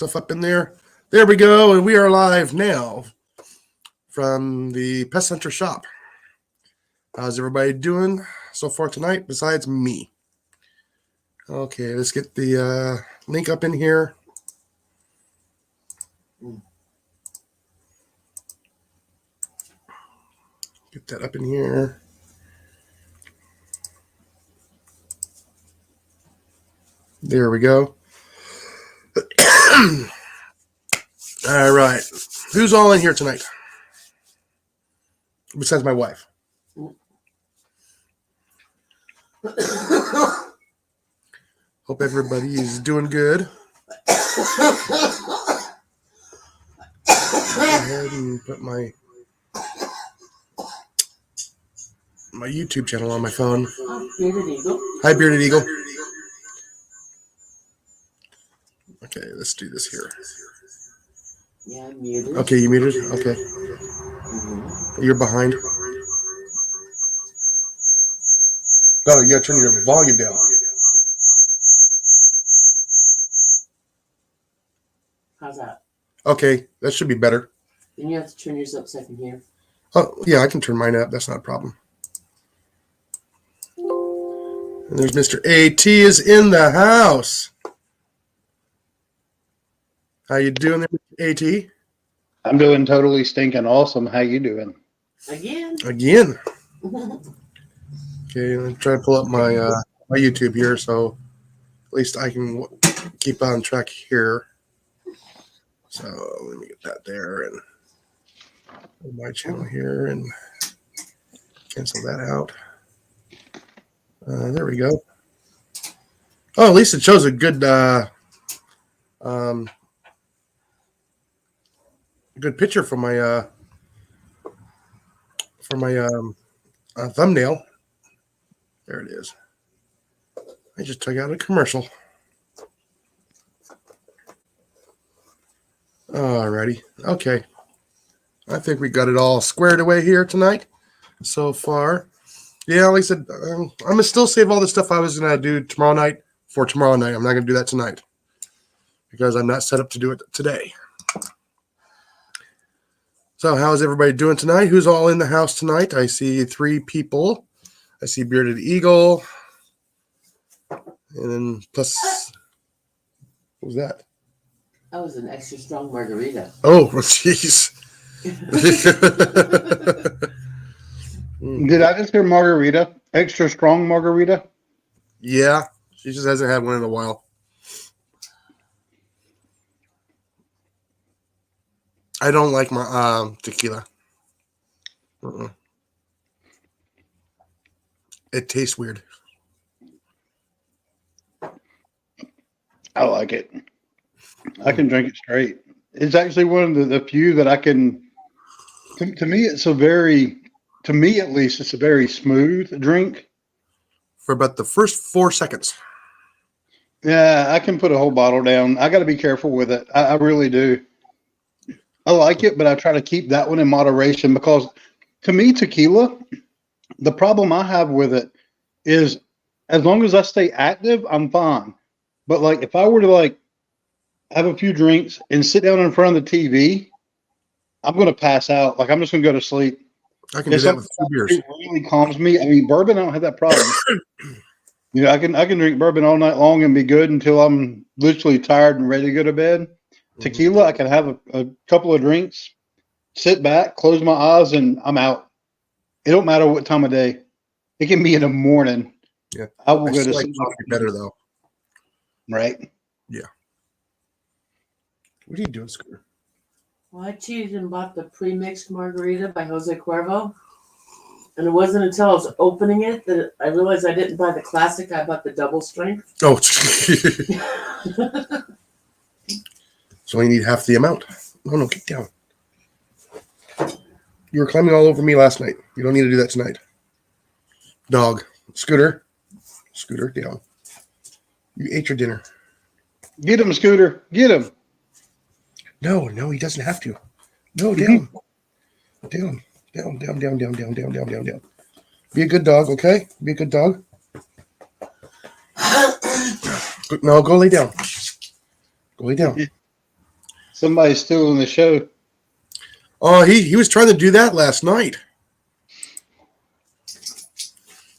stuff up in there. There we go, and we are live now from the Pest Center shop. How's everybody doing so far tonight besides me? Okay, let's get the link up in here. Get that up in here. There we go. All right. Who's all in here tonight? Besides my wife. Hope everybody is doing good. Go ahead and put my YouTube channel on my phone. Bearded Eagle. Hi, Bearded Eagle. Okay, let's do this here. Yeah, I'm muted. Okay, you muted? Okay. You're behind. Oh, you gotta turn your volume down. How's that? Okay, that should be better. Then you have to turn yours up so I can hear. Oh, yeah, I can turn mine up. That's not a problem. And there's Mr. AT is in the house. How you doing there, Mr. AT? I'm doing totally stinking awesome. How you doing? Again? Okay, let me try to pull up my my YouTube here, so at least I can keep on track here. So let me get that there and my channel here and cancel that out. There we go. Oh, at least it shows a good good picture for my thumbnail. There it is. I just took out a commercial. Alrighty. Okay. I think we got it all squared away here tonight so far. Yeah, like I said, I'm going to still save all the stuff I was going to do tomorrow night for tomorrow night. I'm not going to do that tonight because I'm not set up to do it today. So how's everybody doing tonight? Who's all in the house tonight? I see 3 people. I see Bearded Eagle. And then plus, what was that? That was an extra strong margarita. Oh, jeez. Did I just hear margarita? Extra strong margarita? Yeah, she just hasn't had one in a while. I don't like my tequila. It tastes weird. I like it. I can drink it straight. It's actually one of the few that I can. To me, it's a very, to me at least, it's a very smooth drink. For about the first 4 seconds. Yeah, I can put a whole bottle down. I got to be careful with it. I really do. I like it, but I try to keep that one in moderation because to me, tequila, the problem I have with it is as long as I stay active, I'm fine. But like if I were to like have a few drinks and sit down in front of the TV, I'm going to pass out. Like I'm just going to go to sleep. I can do that with 2 beers. It really calms me. I mean, bourbon, I don't have that problem. You know, I can drink bourbon all night long and be good until I'm literally tired and ready to go to bed. Tequila, I can have a couple of drinks, sit back, close my eyes, and I'm out. It don't matter what time of day. It can be in the morning. Yeah, I will go to like sleep. coffee better though. Right? Yeah. What are you doing, Scooter? Well, I cheated and bought the pre-mixed margarita by Jose Cuervo. And it wasn't until I was opening it that I realized I didn't buy the classic. I bought the double strength. Oh. So you need half the amount. No, get down. You were climbing all over me last night. You don't need to do that tonight. Dog. Scooter, down. You ate your dinner. Get him, Scooter. Get him. No, he doesn't have to. No, down. Down. Be a good dog, okay? Be a good dog. No, go lay down. Go lay down. Somebody's stealing the show. Oh, he was trying to do that last night.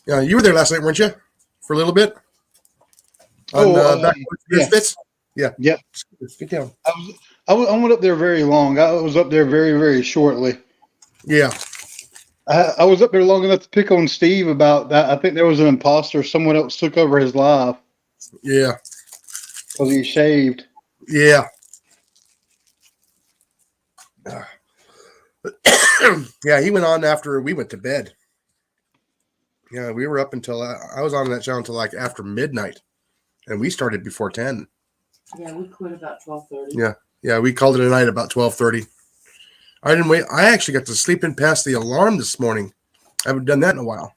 Yeah, you were there last night, weren't you? For a little bit. Back yeah. Fits. Yeah. Yep. Get down. I went up there very long. I was up there very, very shortly. Yeah. I was up there long enough to pick on Steve about that. I think there was an imposter. Someone else took over his live Yeah. because he shaved. Yeah. Yeah, he went on after we went to bed. Yeah, we were up until I was on that channel until like after midnight, and we started before 10. Yeah, we quit about 12:30. Yeah, we called it a night about 12:30. I didn't wait. I actually got to sleep in past the alarm this morning. I haven't done that in a while.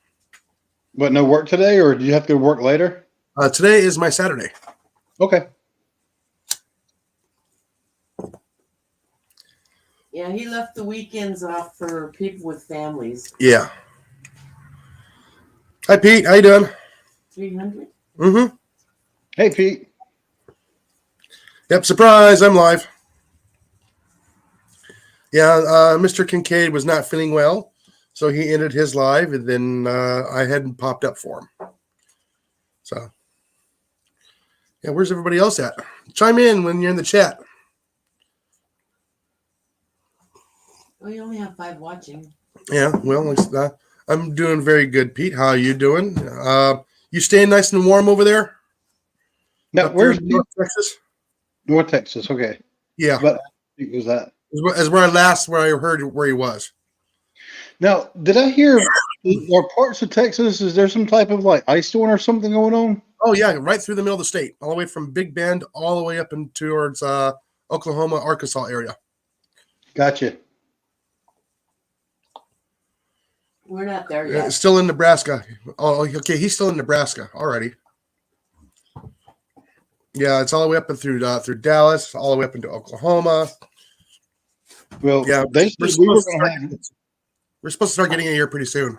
But no work today, or do you have to work later? Today is my Saturday. Okay. Yeah, he left the weekends off for people with families. Yeah. Hi, Pete. How you doing? 300? Mm-hmm. Hey, Pete. Yep, surprise, I'm live. Yeah, Mr. Kynkade was not feeling well, so he ended his live, and then I hadn't popped up for him. So, yeah, where's everybody else at? Chime in when you're in the chat. Oh, you only have 5 watching. Yeah, well, I'm doing very good, Pete. How are you doing? You staying nice and warm over there? Now, Up where's there in North Texas? North Texas? Okay. Yeah, But it was that. as where I heard where he was. Now, did I hear or parts of Texas? Is there some type of like ice storm or something going on? Oh yeah, right through the middle of the state, all the way from Big Bend all the way up in towards Oklahoma, Arkansas area. Gotcha. We're not there yet. Still in Nebraska. Oh, okay, he's still in Nebraska. Alrighty. Yeah, it's all the way up and through Dallas, all the way up into Oklahoma. Well, Yeah, they said we were going to have. We're supposed to start getting it here pretty soon.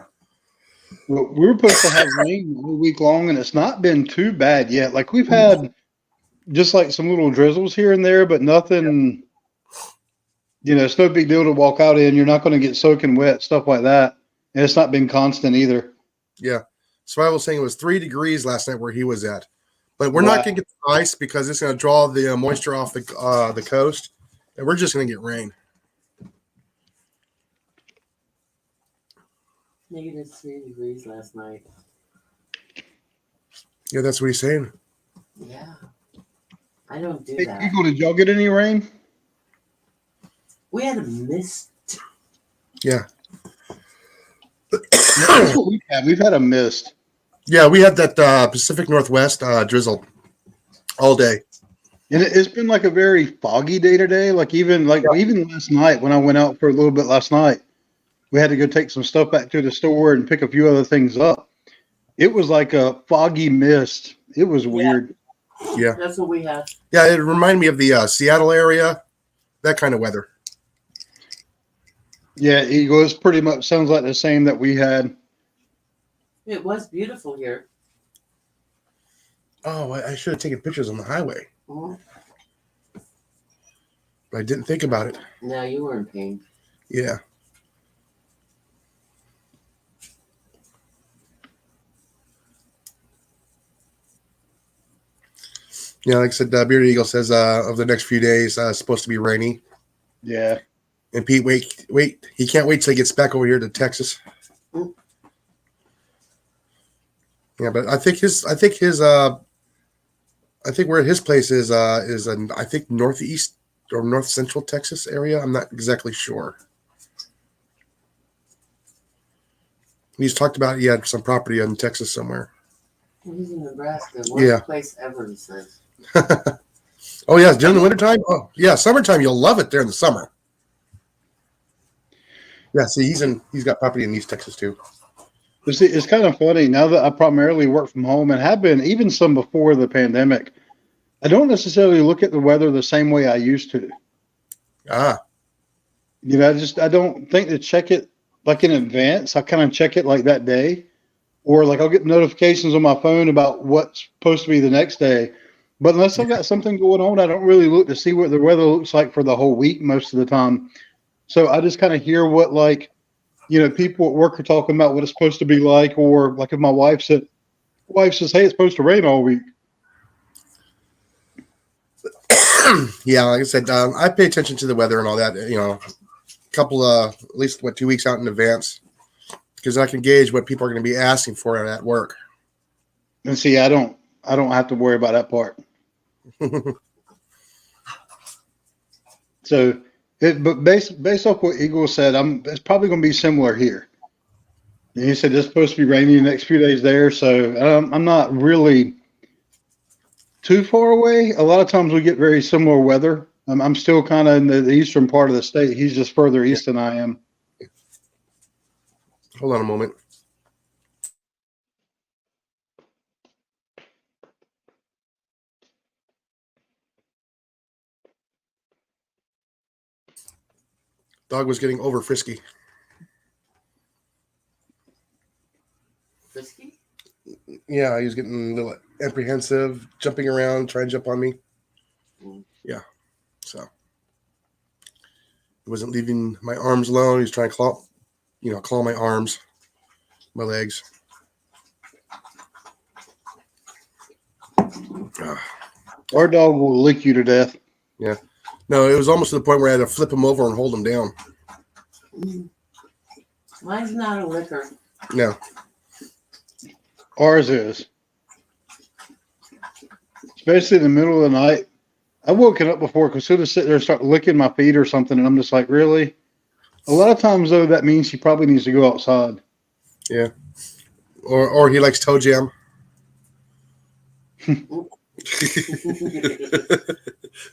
Well, we were supposed to have rain all week long, and it's not been too bad yet. Like we've had just like some little drizzles here and there, but nothing. You know, it's no big deal to walk out in. You're not going to get soaking wet, stuff like that. And it's not been constant either. Yeah. So I was saying it was 3 degrees last night where he was at. But we're not going to get the ice because it's going to draw the moisture off the coast. And we're just going to get rain. -3 degrees last night. Yeah, that's what he's saying. Yeah. I don't do Hey, that. Eagle, did y'all get any rain? We had a mist. Yeah. That's what we've had. We've had a mist. Yeah, we had that Pacific Northwest drizzle all day. And it's been like a very foggy day today. Even last night when I went out for a little bit last night, we had to go take some stuff back to the store and pick a few other things up. It was like a foggy mist. It was weird. Yeah. That's what we had. Yeah, it reminded me of the Seattle area, that kind of weather. Yeah, Eagle, it's pretty much sounds like the same that we had. It was beautiful here. Oh, I should have taken pictures on the highway. Mhm. But I didn't think about it. No, you were in pain. Yeah. Yeah, like I said, Bearded Eagle says of the next few days, it's supposed to be rainy. Yeah. And Pete, wait. He can't wait till he gets back over here to Texas. Mm. Yeah, but I think where his place is in, I think northeast or north central Texas area. I'm not exactly sure. He's talked about he had some property in Texas somewhere. He's in Nebraska. Worst place ever, he says. Oh yeah, during the wintertime? Oh yeah, summertime you'll love it there in the summer. Yeah, see, he's got property in East Texas too. But see, it's kind of funny now that I primarily work from home and have been even some before the pandemic. I don't necessarily look at the weather the same way I used to. Ah, You know, I don't think to check it like in advance. I kind of check it like that day, or like I'll get notifications on my phone about what's supposed to be the next day. But unless I've got something going on, I don't really look to see what the weather looks like for the whole week most of the time. So I just kind of hear what, like, people at work are talking about what it's supposed to be like, or like if my wife says, "Hey, it's supposed to rain all week." Yeah, like I said, I pay attention to the weather and all that. Couple at least 2 weeks out in advance, because I can gauge what people are going to be asking for at work. And see, I don't have to worry about that part. So, but based off what Eagle said, it's probably going to be similar here. And he said it's supposed to be rainy the next few days there, so I'm not really too far away. A lot of times we get very similar weather. I'm still kind of in the eastern part of the state. He's just further east than I am. Hold on a moment. Dog was getting over frisky. Frisky? Yeah, he was getting a little apprehensive, jumping around, trying to jump on me. Yeah, so he wasn't leaving my arms alone. He was trying to claw my arms, my legs. Our dog will lick you to death. Yeah. No, it was almost to the point where I had to flip him over and hold him down. Mine's not a liquor. No. Ours is. Especially in the middle of the night. I've woken up before because he'll just sit there and start licking my feet or something, and I'm just like, really? A lot of times, though, that means he probably needs to go outside. Yeah. Or he likes toe jam.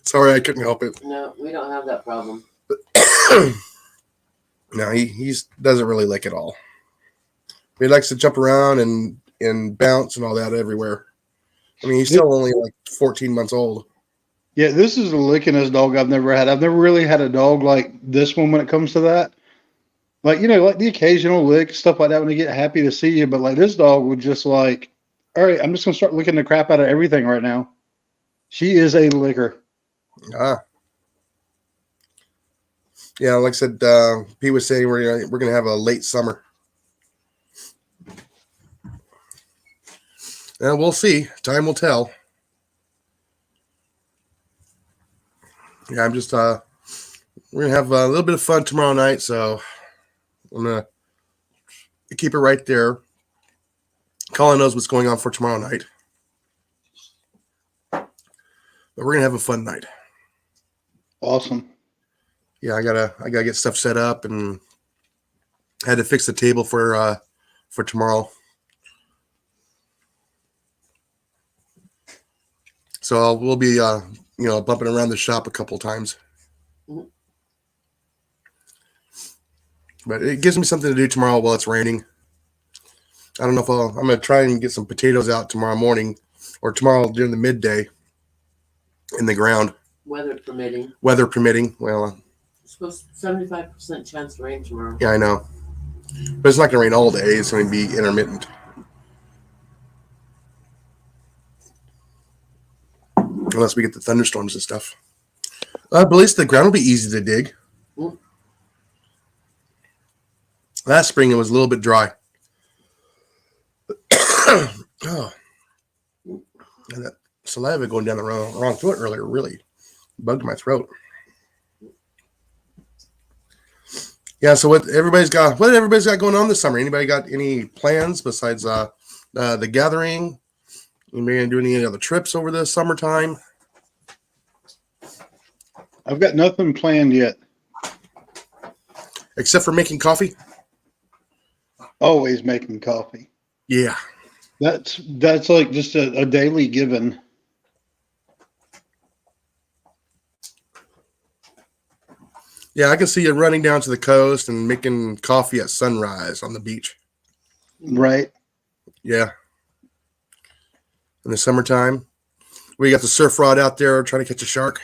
Sorry, I couldn't help it. No, we don't have that problem. No, he doesn't really lick at all. He likes to jump around and bounce and all that everywhere. I mean, he's still only like 14 months old. Yeah, this is the lickingest dog I've never had. I've never really had a dog like this one when it comes to that. Like, like the occasional lick, stuff like that when they get happy to see you. But like this dog would just like, all right, I'm just going to start licking the crap out of everything right now. She is a licker. Yeah, like I said, Pete was saying we're gonna have a late summer. And we'll see. Time will tell. Yeah, I'm just we're gonna have a little bit of fun tomorrow night, so I'm gonna keep it right there. Colin knows what's going on for tomorrow night, but we're gonna have a fun night. Awesome. Yeah, I gotta get stuff set up, and I had to fix the table for tomorrow. So we'll be bumping around the shop a couple times. Mm-hmm. But it gives me something to do tomorrow while it's raining. I don't know if I'm going to try and get some potatoes out tomorrow morning or tomorrow during the midday in the ground. Weather permitting. Weather permitting. Well, It's supposed to 75% chance of rain tomorrow. yeah, I know. But it's not going to rain all day. It's going to be intermittent. Unless we get the thunderstorms and stuff. But at least the ground will be easy to dig. Mm. Last spring it was a little bit dry. Oh. And that saliva going down the wrong throat earlier really bugged my throat. Yeah, so what everybody's got going on this summer? Anybody got any plans besides the gathering? Anybody gonna do any other trips over the summertime? I've got nothing planned yet. Except for making coffee? Always making coffee. Yeah. That's like just a daily given. Yeah, I can see you running down to the coast and making coffee at sunrise on the beach. Right. Yeah. In the summertime. We got the surf rod out there trying to catch a shark.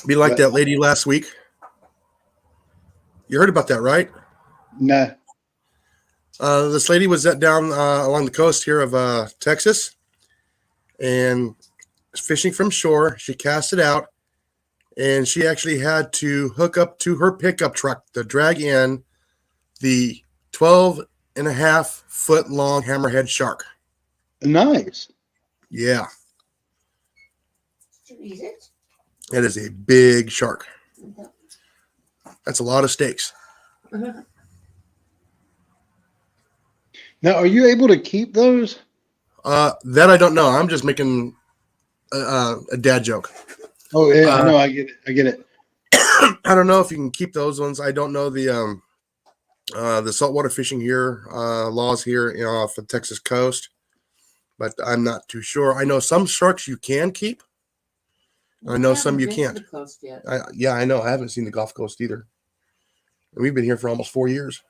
Be like that lady last week. You heard about that, right? Nah. This lady was down along the coast here of Texas and fishing from shore. She cast it out, and she actually had to hook up to her pickup truck to drag in the 12.5 foot long hammerhead shark. Nice. Yeah, Did you eat it? that is a big shark. That's a lot of steaks. Now, are you able to keep those? That I don't know. I'm just making a dad joke. Oh, yeah, I know. I get it. I get it. I don't know if you can keep those ones. I don't know the saltwater fishing here laws here off the Texas coast, but I'm not too sure. I know some sharks you can keep. I know some you can't. The coast yet. Yeah, I know. I haven't seen the Gulf Coast either. And we've been here for almost 4 years.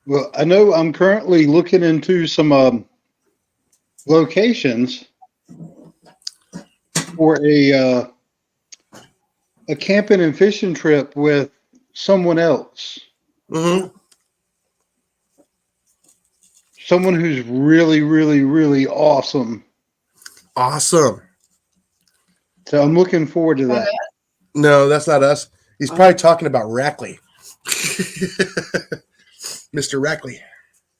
Well, I know I'm currently looking into some locations for a camping and fishing trip with someone else. Mm-hmm. Someone who's really, really, really awesome. Awesome. So I'm looking forward to that. No, that's not us. He's probably talking about Rackley. Mr. Rackley.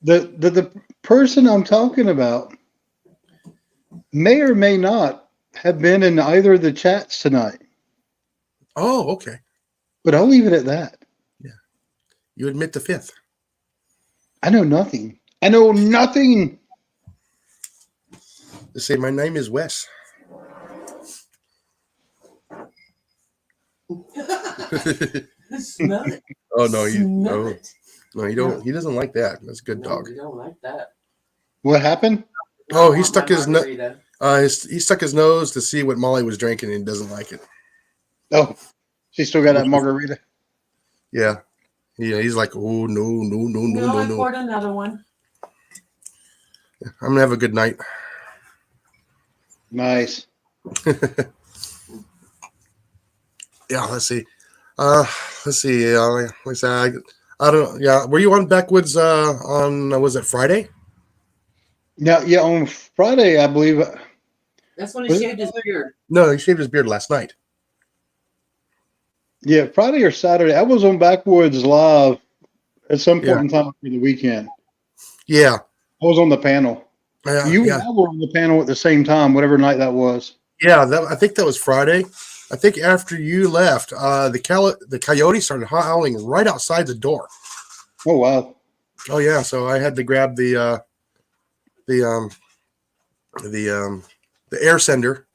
The person I'm talking about may or may not have been in either of the chats tonight, Oh, okay. but I'll leave it at that. You admit the fifth. I know nothing. I know nothing. They say my name is Wes. Smell it. Oh no, Smell it. no, you don't. He doesn't like that. That's a good No, dog. you don't like that. What happened? Oh, I he want stuck my his margarita. he stuck his nose to see what Molly was drinking, and he doesn't like it. Oh, she still got that margarita. Yeah, he's like, oh no. I poured another one. I'm gonna have a good night. Nice. Yeah, let's see. Let's see. Like I said, I don't. Yeah, were you on Backwoods on was it Friday? Now, yeah, on Friday, I believe. That's when he Was it shaved his beard. No, he shaved his beard last night. Yeah, Friday or Saturday. I was on Backwoods Live at some point Yeah. in time for the weekend. Yeah, I was on the panel. You and yeah, I were on the panel at the same time, whatever night that was. yeah. I think that was Friday. I think after you left, the coyote started howling right outside the door. Oh, wow. Oh yeah, so I had to grab the air sender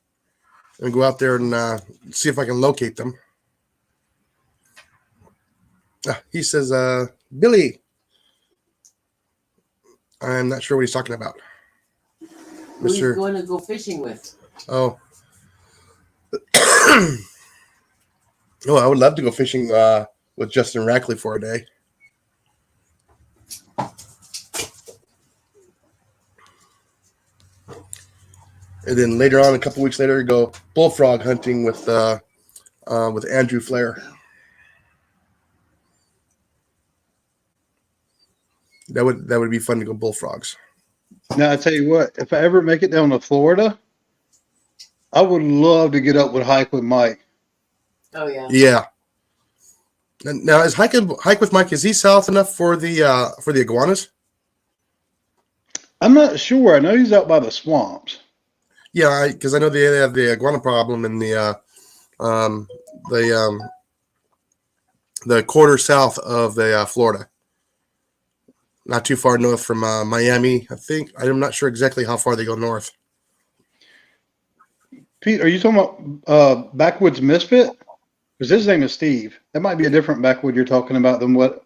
and go out there and see if I can locate them. He says, Billy. I'm not sure what he's talking about. Who he's Mr. going to go fishing with. Oh. Oh, I would love to go fishing with Justin Rackley for a day. And then later on, a couple weeks later, go bullfrog hunting with Andrew Flair. That would be fun to go bullfrogs. Now, I tell you what, if I ever make it down to Florida, I would love to get up with Hike with Mike. Oh yeah. Yeah. And now, is hike with Mike? Is he south enough for the iguanas? I'm not sure. I know he's out by the swamps. Yeah, because I know they have the iguana problem in the quarter south of the Florida, not too far north from Miami. I think I'm not sure exactly how far they go north. Pete, are you talking about Backwoods Misfit? Because his name is Steve. That might be a different Backwood you're talking about than what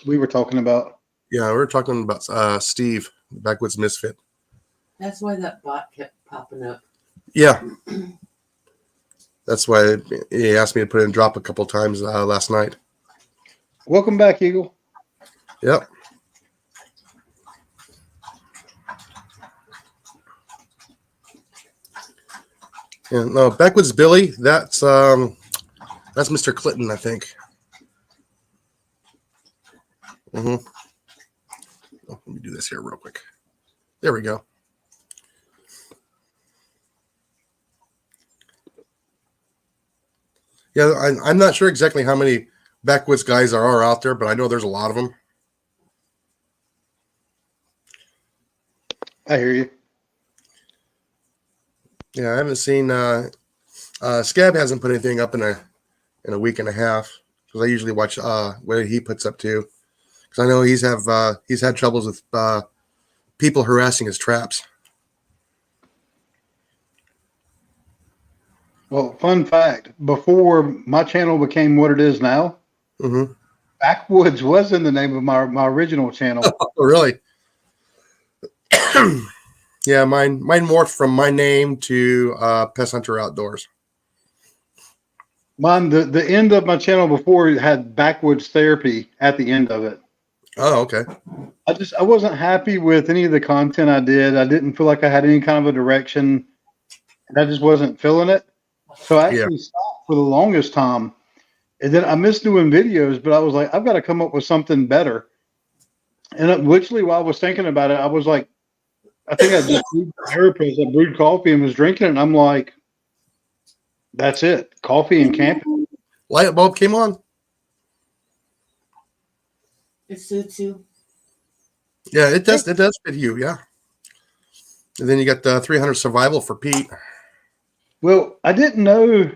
we were talking about. Yeah, we were talking about Steve, Backwoods Misfit. That's why that bot kept popping up. Yeah, that's why he asked me to put in drop a couple times last night. Welcome back, Eagle. Yep. And no, Backwoods Billy. That's Mr. Clinton, I think. Mm-hmm. Oh, let me do this here real quick. There we go. Yeah, I'm not sure exactly how many backwoods guys there are out there, but I know there's a lot of them. I hear you. Yeah, I haven't seen Scab hasn't put anything up in a week and a half because I usually watch what he puts up too. Because I know he's had troubles with people harassing his traps. Well, fun fact: before my channel became what it is now, Mm-hmm. Backwoods was in the name of my original channel. Oh, really? Yeah, mine morphed from my name to Pest Hunter Outdoors. Mine, the end of my channel before had Backwoods Therapy at the end of it. Oh, okay. I wasn't happy with any of the content I did. I didn't feel like I had any kind of a direction, and I just wasn't feeling it. So I actually stopped for the longest time. And then I missed doing videos, but I was like, I've got to come up with something better. And literally, while I was thinking about it, I was like, I think I just brewed therapist. I brewed coffee and was drinking it. And I'm like, that's it. Coffee and camping. Light bulb came on. It suits you. Yeah, it does. It does fit you. Yeah. And then you got the 300 survival for Pete. Well, I didn't know.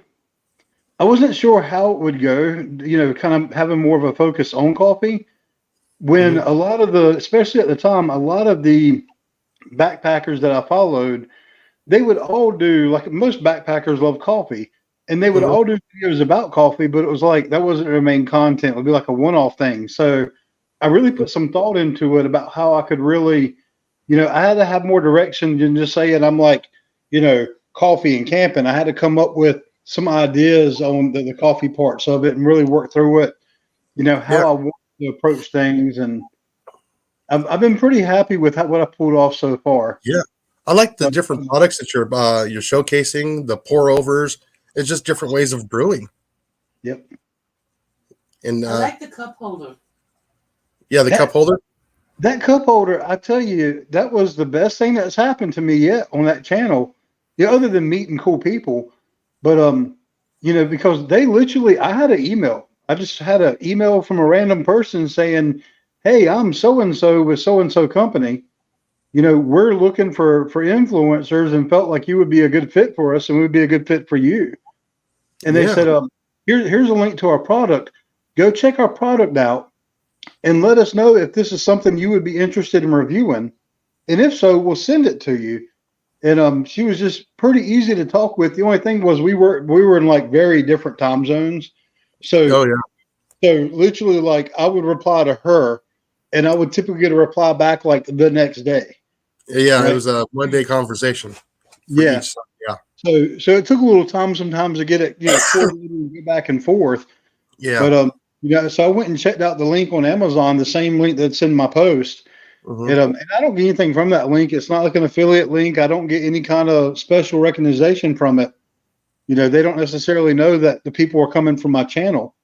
I wasn't sure how it would go, kind of having more of a focus on coffee. When a lot of especially at the time, a lot of the backpackers that I followed, they would all do, like most backpackers love coffee, and they would all do videos about coffee, but it was like that wasn't their main content. It would be like a one-off thing. So I really put some thought into it about how I could really, I had to have more direction than just saying I'm like, coffee and camping. I had to come up with some ideas on the coffee parts of it and really work through it, how I want to approach things. And I've been pretty happy with what I pulled off so far. Yeah. I like the different products that you're showcasing, the pour overs. It's just different ways of brewing. Yep. And I like the cup holder. Yeah, the cup holder. That cup holder, I tell you, that was the best thing that's happened to me yet on that channel. Yeah, other than meeting cool people. But because they literally, I had an email. I just had an email from a random person saying, "Hey, I'm so and so with so and so company. We're looking for influencers and felt like you would be a good fit for us and we would be a good fit for you." And they said, here's a link to our product. Go check our product out and let us know if this is something you would be interested in reviewing. And if so, we'll send it to you. And she was just pretty easy to talk with. The only thing was we were in like very different time zones. So, so literally, like I would reply to her and I would typically get a reply back like the next day. Yeah, right? It was a 1 day conversation. Yeah. Yeah. So it took a little time sometimes to get it, go back and forth. Yeah. But so I went and checked out the link on Amazon, the same link that's in my post. And I don't get anything from that link. It's not like an affiliate link. I don't get any kind of special recognition from it. They don't necessarily know that the people are coming from my channel,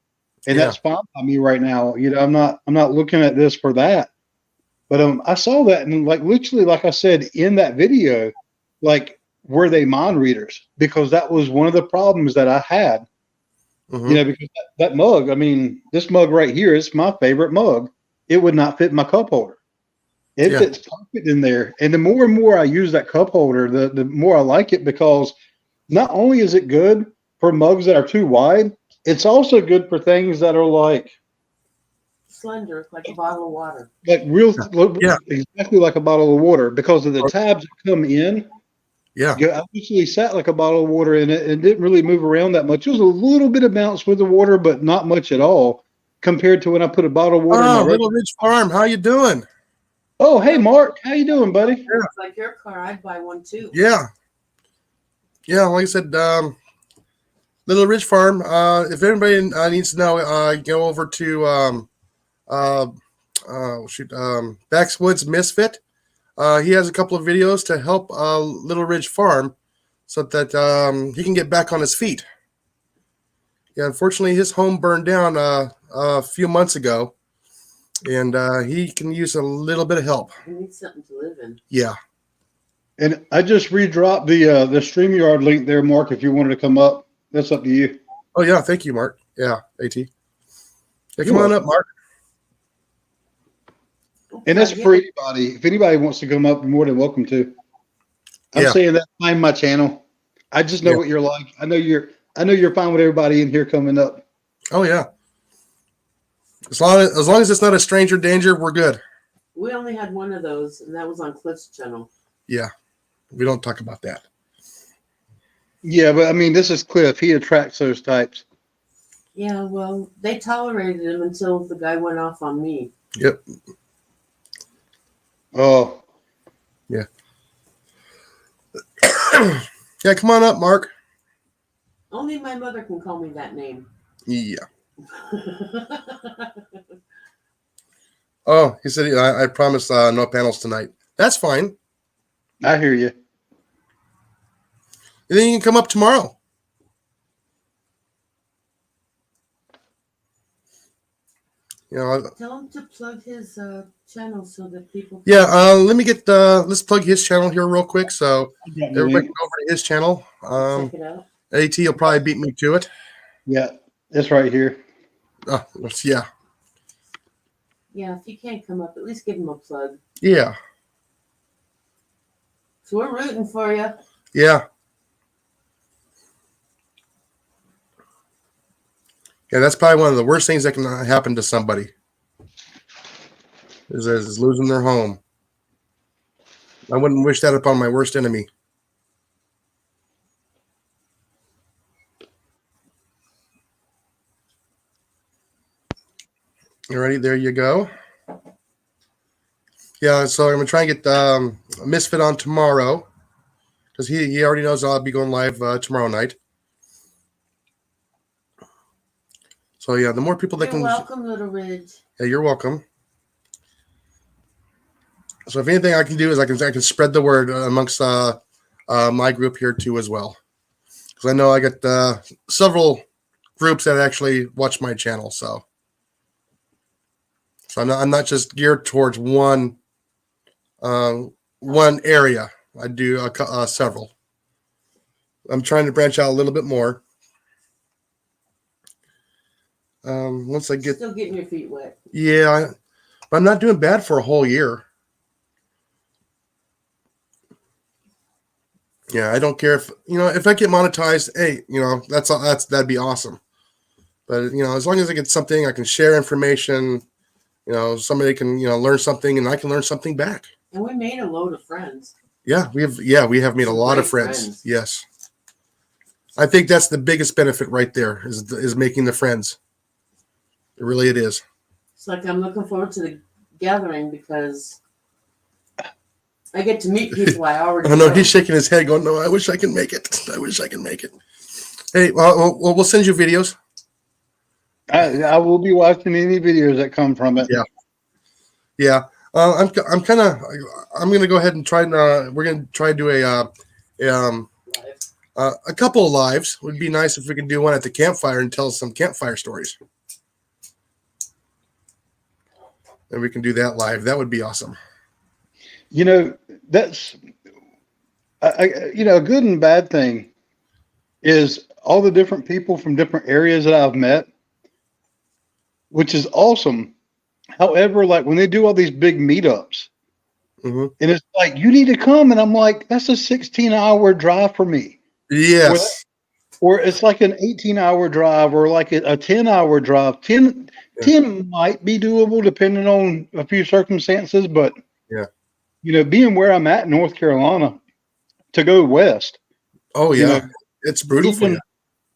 and that's fine by me right now. I'm not looking at this for that. But I saw that, and like literally, like I said in that video, like were they mind readers? Because that was one of the problems that I had. Because that mug, I mean, this mug right here is my favorite mug. It would not fit my cup holder. It fits perfect in there. And the more and more I use that cup holder, the more I like it, because not only is it good for mugs that are too wide, it's also good for things that are like slender, like a bottle of water. Like exactly like a bottle of water, because of the tabs that come in. Yeah. I usually sat like a bottle of water in it and didn't really move around that much. It was a little bit of bounce with the water, but not much at all compared to when I put a bottle of water in my Little Ridge Farm, how you doing? Oh, hey, Mark. How you doing, buddy? It's like your car. I'd buy one too. Yeah. Yeah, like I said, Little Ridge Farm. If anybody needs to know, go over to Backwoods Misfit. He has a couple of videos to help Little Ridge Farm so that he can get back on his feet. Yeah, unfortunately, his home burned down a few months ago, and he can use a little bit of help. He needs something to live in. Yeah. And I just redropped the StreamYard link there, Mark. If you wanted to come up, that's up to you. Oh yeah, thank you, Mark. Yeah, At. Yeah, come You're on up, Mark. And that's for anybody. If anybody wants to come up, you're more than welcome to. I'm Yeah. saying that find my channel. I just know Yeah. what you're like. I know you're fine with everybody in here coming up. Oh yeah. As long as it's not a stranger danger, we're good. We only had one of those, and that was on Cliff's channel. Yeah. We don't talk about that. Yeah, but I mean, this is Cliff. He attracts those types. Yeah, well, they tolerated him until the guy went off on me. Yep. Oh. Yeah. Yeah, come on up, Mark. Only my mother can call me that name. Yeah. Oh, he said I promised no panels tonight. That's fine. I hear you. And then you can come up tomorrow. You know, Tell him to plug his channel so that people. yeah. Let me get let's plug his channel here real quick. So everybody go over to his channel. Check it out. At will probably beat me to it. Yeah, it's right here. Yeah. Yeah, if you can't come up, at least give him a plug. Yeah. So we're rooting for you. Yeah. Yeah, that's probably one of the worst things that can happen to somebody is losing their home. I wouldn't wish that upon my worst enemy. Alrighty, there you go. Yeah, so I'm gonna try and get Misfit on tomorrow because he already knows I'll be going live tomorrow night. So yeah, the more people that You're can. welcome, Little Ridge. Yeah, you're welcome. So if anything I can do is I can spread the word amongst my group here too as well, because I know I got several groups that actually watch my channel. So I'm not just geared towards one area. I do several. I'm trying to branch out a little bit more. Once I get Still getting your feet wet. Yeah, but I'm not doing bad for a whole year. Yeah, I don't care if I get monetized. Hey, that'd be awesome. But as long as I get something, I can share information. Somebody can learn something, and I can learn something back. And we made a load of friends. Yeah, we have made a lot of friends. Yes, I think that's the biggest benefit right there is making the friends. It is. It's like I'm looking forward to the gathering because I get to meet people I already know. He's shaking his head going, no, I wish I could make it. I wish I could make it. Hey, well, we'll send you videos. I will be watching any videos that come from it. Yeah. Yeah. I'm going to go ahead and try, we're going to try to do a couple of lives. Would be nice if we could do one at the campfire and tell some campfire stories. And we can do that live. That would be awesome. That's a good and bad thing is all the different people from different areas that I've met, which is awesome. However, like when they do all these big meetups, and it's like, you need to come. And I'm like, that's a 16-hour drive for me. Yes. Or it's like an 18-hour drive or like a 10-hour drive. 10 might be doable depending on a few circumstances, but being where I'm at in North Carolina to go west. Oh yeah. It's brutal for you.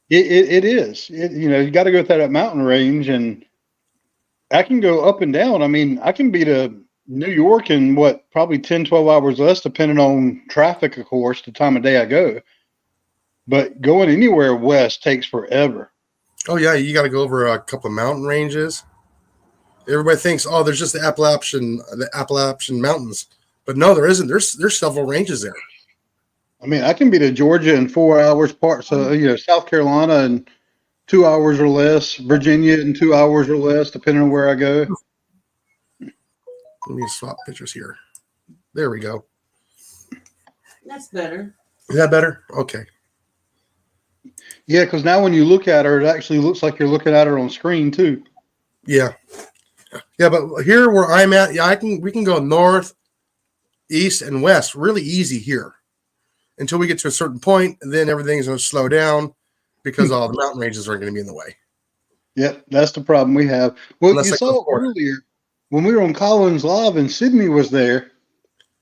It is. You got to go through that mountain range, and I can go up and down. I mean, I can be to New York in probably 10, 12 hours less, depending on traffic, of course, the time of day I go. But going anywhere west takes forever. Oh yeah, you got to go over a couple of mountain ranges. Everybody thinks, oh, there's just the Appalachian Mountains, but no, there isn't. There's several ranges there. I mean, I can be to Georgia in 4 hours, parts of South Carolina in 2 hours or less, Virginia in 2 hours or less, depending on where I go. Let me swap pictures here. There we go. That's better. Is that better? Okay. Yeah, because now when you look at her, it actually looks like you're looking at her on screen too. Yeah. Yeah, but here where I'm at, yeah, we can go north, east, and west really easy here until we get to a certain point, and then everything's going to slow down because all the mountain ranges are going to be in the way. Yep, that's the problem we have. Well, Unless you I go saw forward. earlier when we were on Collins Live and Sydney was there,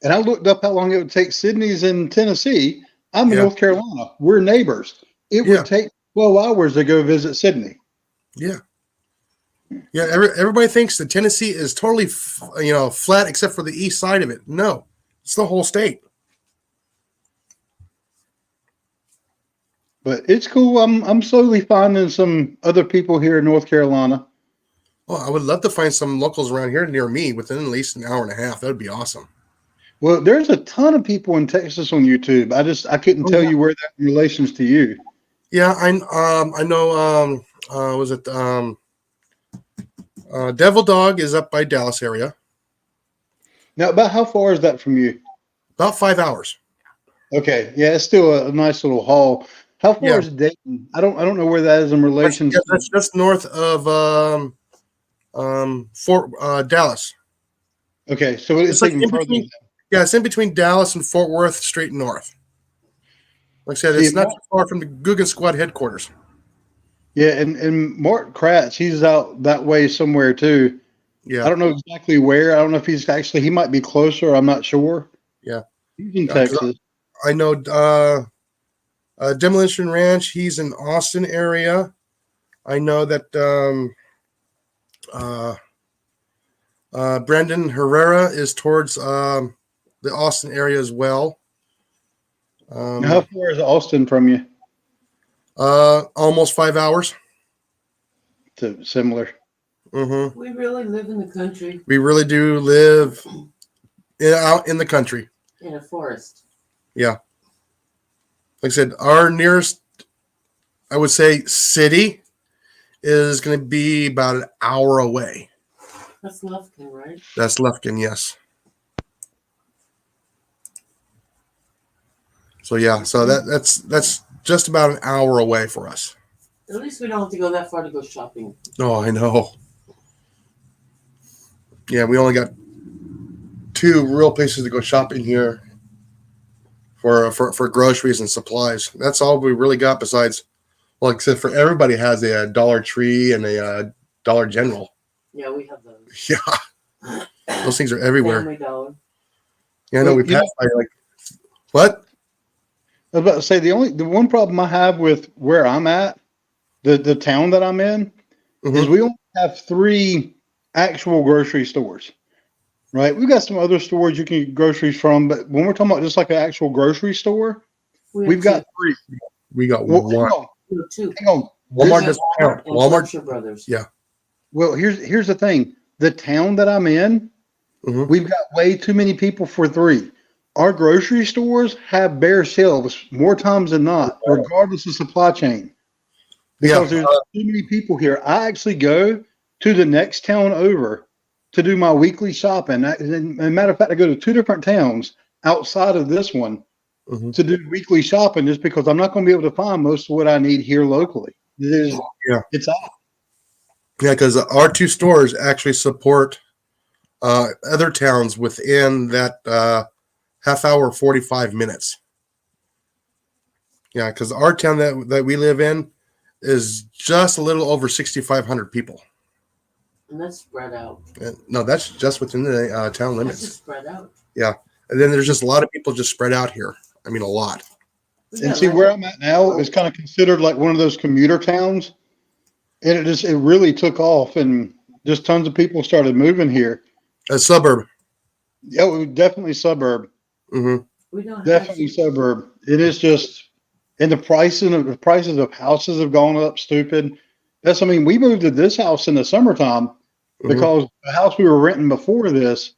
and I looked up how long it would take. Sydney's in Tennessee. I'm in Yeah. North Carolina. We're neighbors. It Yeah. would take 12 hours to go visit Sydney. Yeah. Yeah, everybody thinks that Tennessee is totally, flat except for the east side of it. No, it's the whole state. But it's cool. I'm slowly finding some other people here in North Carolina. Well, I would love to find some locals around here near me within at least an hour and a half. That would be awesome. Well, there's a ton of people in Texas on YouTube. I couldn't tell you where that in relations to you. Yeah, I know. Was it Devil Dog is up by Dallas area. Now, about how far is that from you? About 5 hours. Okay, yeah, it's still a nice little haul. How far Yeah. is Dayton? I don't know where that is in relation to. That's just north of Fort Dallas. Okay, so it's like even in further. between. Yeah, it's in between Dallas and Fort Worth, straight north. Like I said, it's See, not too far from the Guggen Squad headquarters. Yeah, and Mark Kratz, he's out that way somewhere too. Yeah. I don't know exactly where. I don't know if he might be closer. I'm not sure. Yeah. He's in 'Cause Texas. I know Demolition Ranch, he's in Austin area. I know that Brendan Herrera is towards the Austin area as well. Now, how far is Austin from you? Almost 5 hours. To similar. Mm-hmm. We really live in the country, We really do live out in the country. in a forest. Yeah. Like I said, our nearest, I would say, city is going to be about an hour away. That's Lufkin, right? That's Lufkin, yes. So yeah, so that's just about an hour away for us. At least we don't have to go that far to go shopping. Oh, I know. Yeah, we only got 2 real places to go shopping here for groceries and supplies. That's all we really got besides, well, except for everybody has a Dollar Tree and a Dollar General. Yeah, we have those. Yeah, those things are everywhere. Family Dollar. Yeah, I know Well, we passed by like, what? I was about to say the one problem I have with where I'm at, the town that I'm in, is we only have 3 actual grocery stores. Right? We've got some other stores you can get groceries from, but when we're talking about just like an actual grocery store, we've got 3. We got Well, one. two. Hang on. Walmart This- doesn't count. And Walmart. Berkshire Brothers. Yeah. Well, here's the thing. The town that I'm in, we've got way too many people for 3. Our grocery stores have bare shelves more times than not, regardless of supply chain. Because there's too many people here. I actually go to the next town over to do my weekly shopping. As a matter of fact, I go to 2 different towns outside of this one to do weekly shopping just because I'm not going to be able to find most of what I need here locally. It's out. Yeah, because our 2 stores actually support other towns within that half hour, 45 minutes. Yeah, because our town that we live in is just a little over 6,500 people. And that's spread out. No, that's just within the town That's limits. just spread out. Yeah, and then there's just a lot of people just spread out here. I mean, a lot. And see where I'm at now is kind of considered like one of those commuter towns, and it really took off, and just tons of people started moving here. A suburb. Yeah, it was definitely suburb. Mm-hmm. We don't Definitely have suburb. It is just, and the prices of houses have gone up stupid. I mean, we moved to this house in the summertime because the house we were renting before this,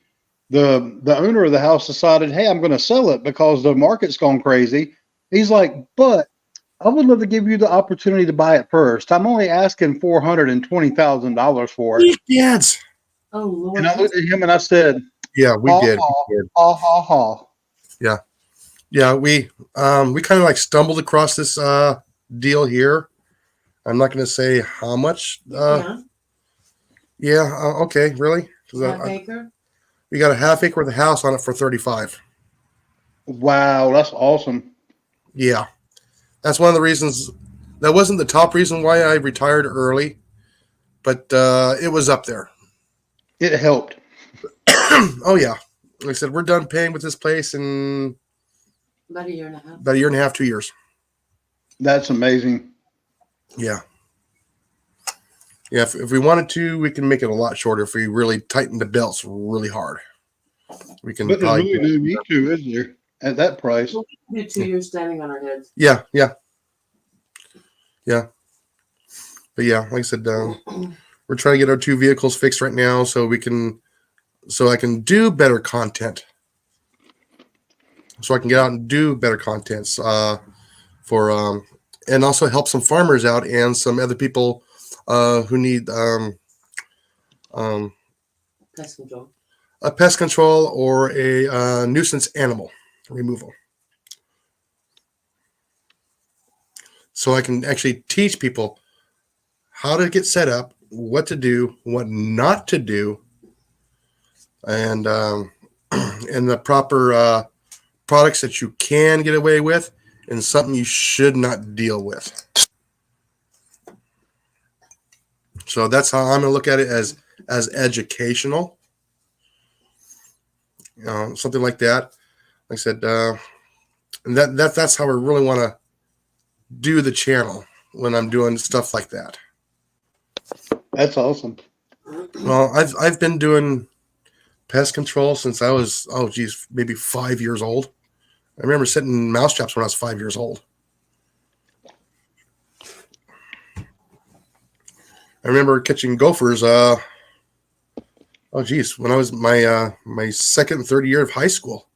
the owner of the house decided, hey, I'm going to sell it because the market's gone crazy. He's like, but I would love to give you the opportunity to buy it first. I'm only asking $420,000 for it. Yes. Oh Lord. And I looked at him and I said, Yeah, we Ha did. ha We did. ha ha ha. Yeah, we kind of like stumbled across this deal here. I'm not going to say how much. Yeah, Yeah, okay, really? 'Cause, half acre. we got a half acre with a house on it for 35. Wow, that's awesome. Yeah, that's one of the reasons. That wasn't the top reason why I retired early, but it was up there. It helped. Oh yeah, like I said, we're done paying with this place in About a year and a half. about a year and a half, 2 years. That's amazing. Yeah, yeah. If we wanted to, we can make it a lot shorter. If we really tighten the belts really hard, we can But there's probably. really no need to, is there? At that price. We'll do 2 years standing on our heads. Yeah, yeah, yeah. But yeah, like I said, we're trying to get our two vehicles fixed right now, so I can do better content. So I can get out and do better contents for and also help some farmers out and some other people who need Pest control. a pest control or a nuisance animal removal. So I can actually teach people how to get set up, what to do, what not to do, and and the proper products that you can get away with, and something you should not deal with. So that's how I'm gonna look at it as educational, something like that. Like I said, and that's how I really want to do the channel when I'm doing stuff like that. That's awesome. Well, I've been doing pest control since I was maybe 5 years old. I remember setting mouse traps when I was 5 years old. I remember catching gophers. When I was my second and third year of high school,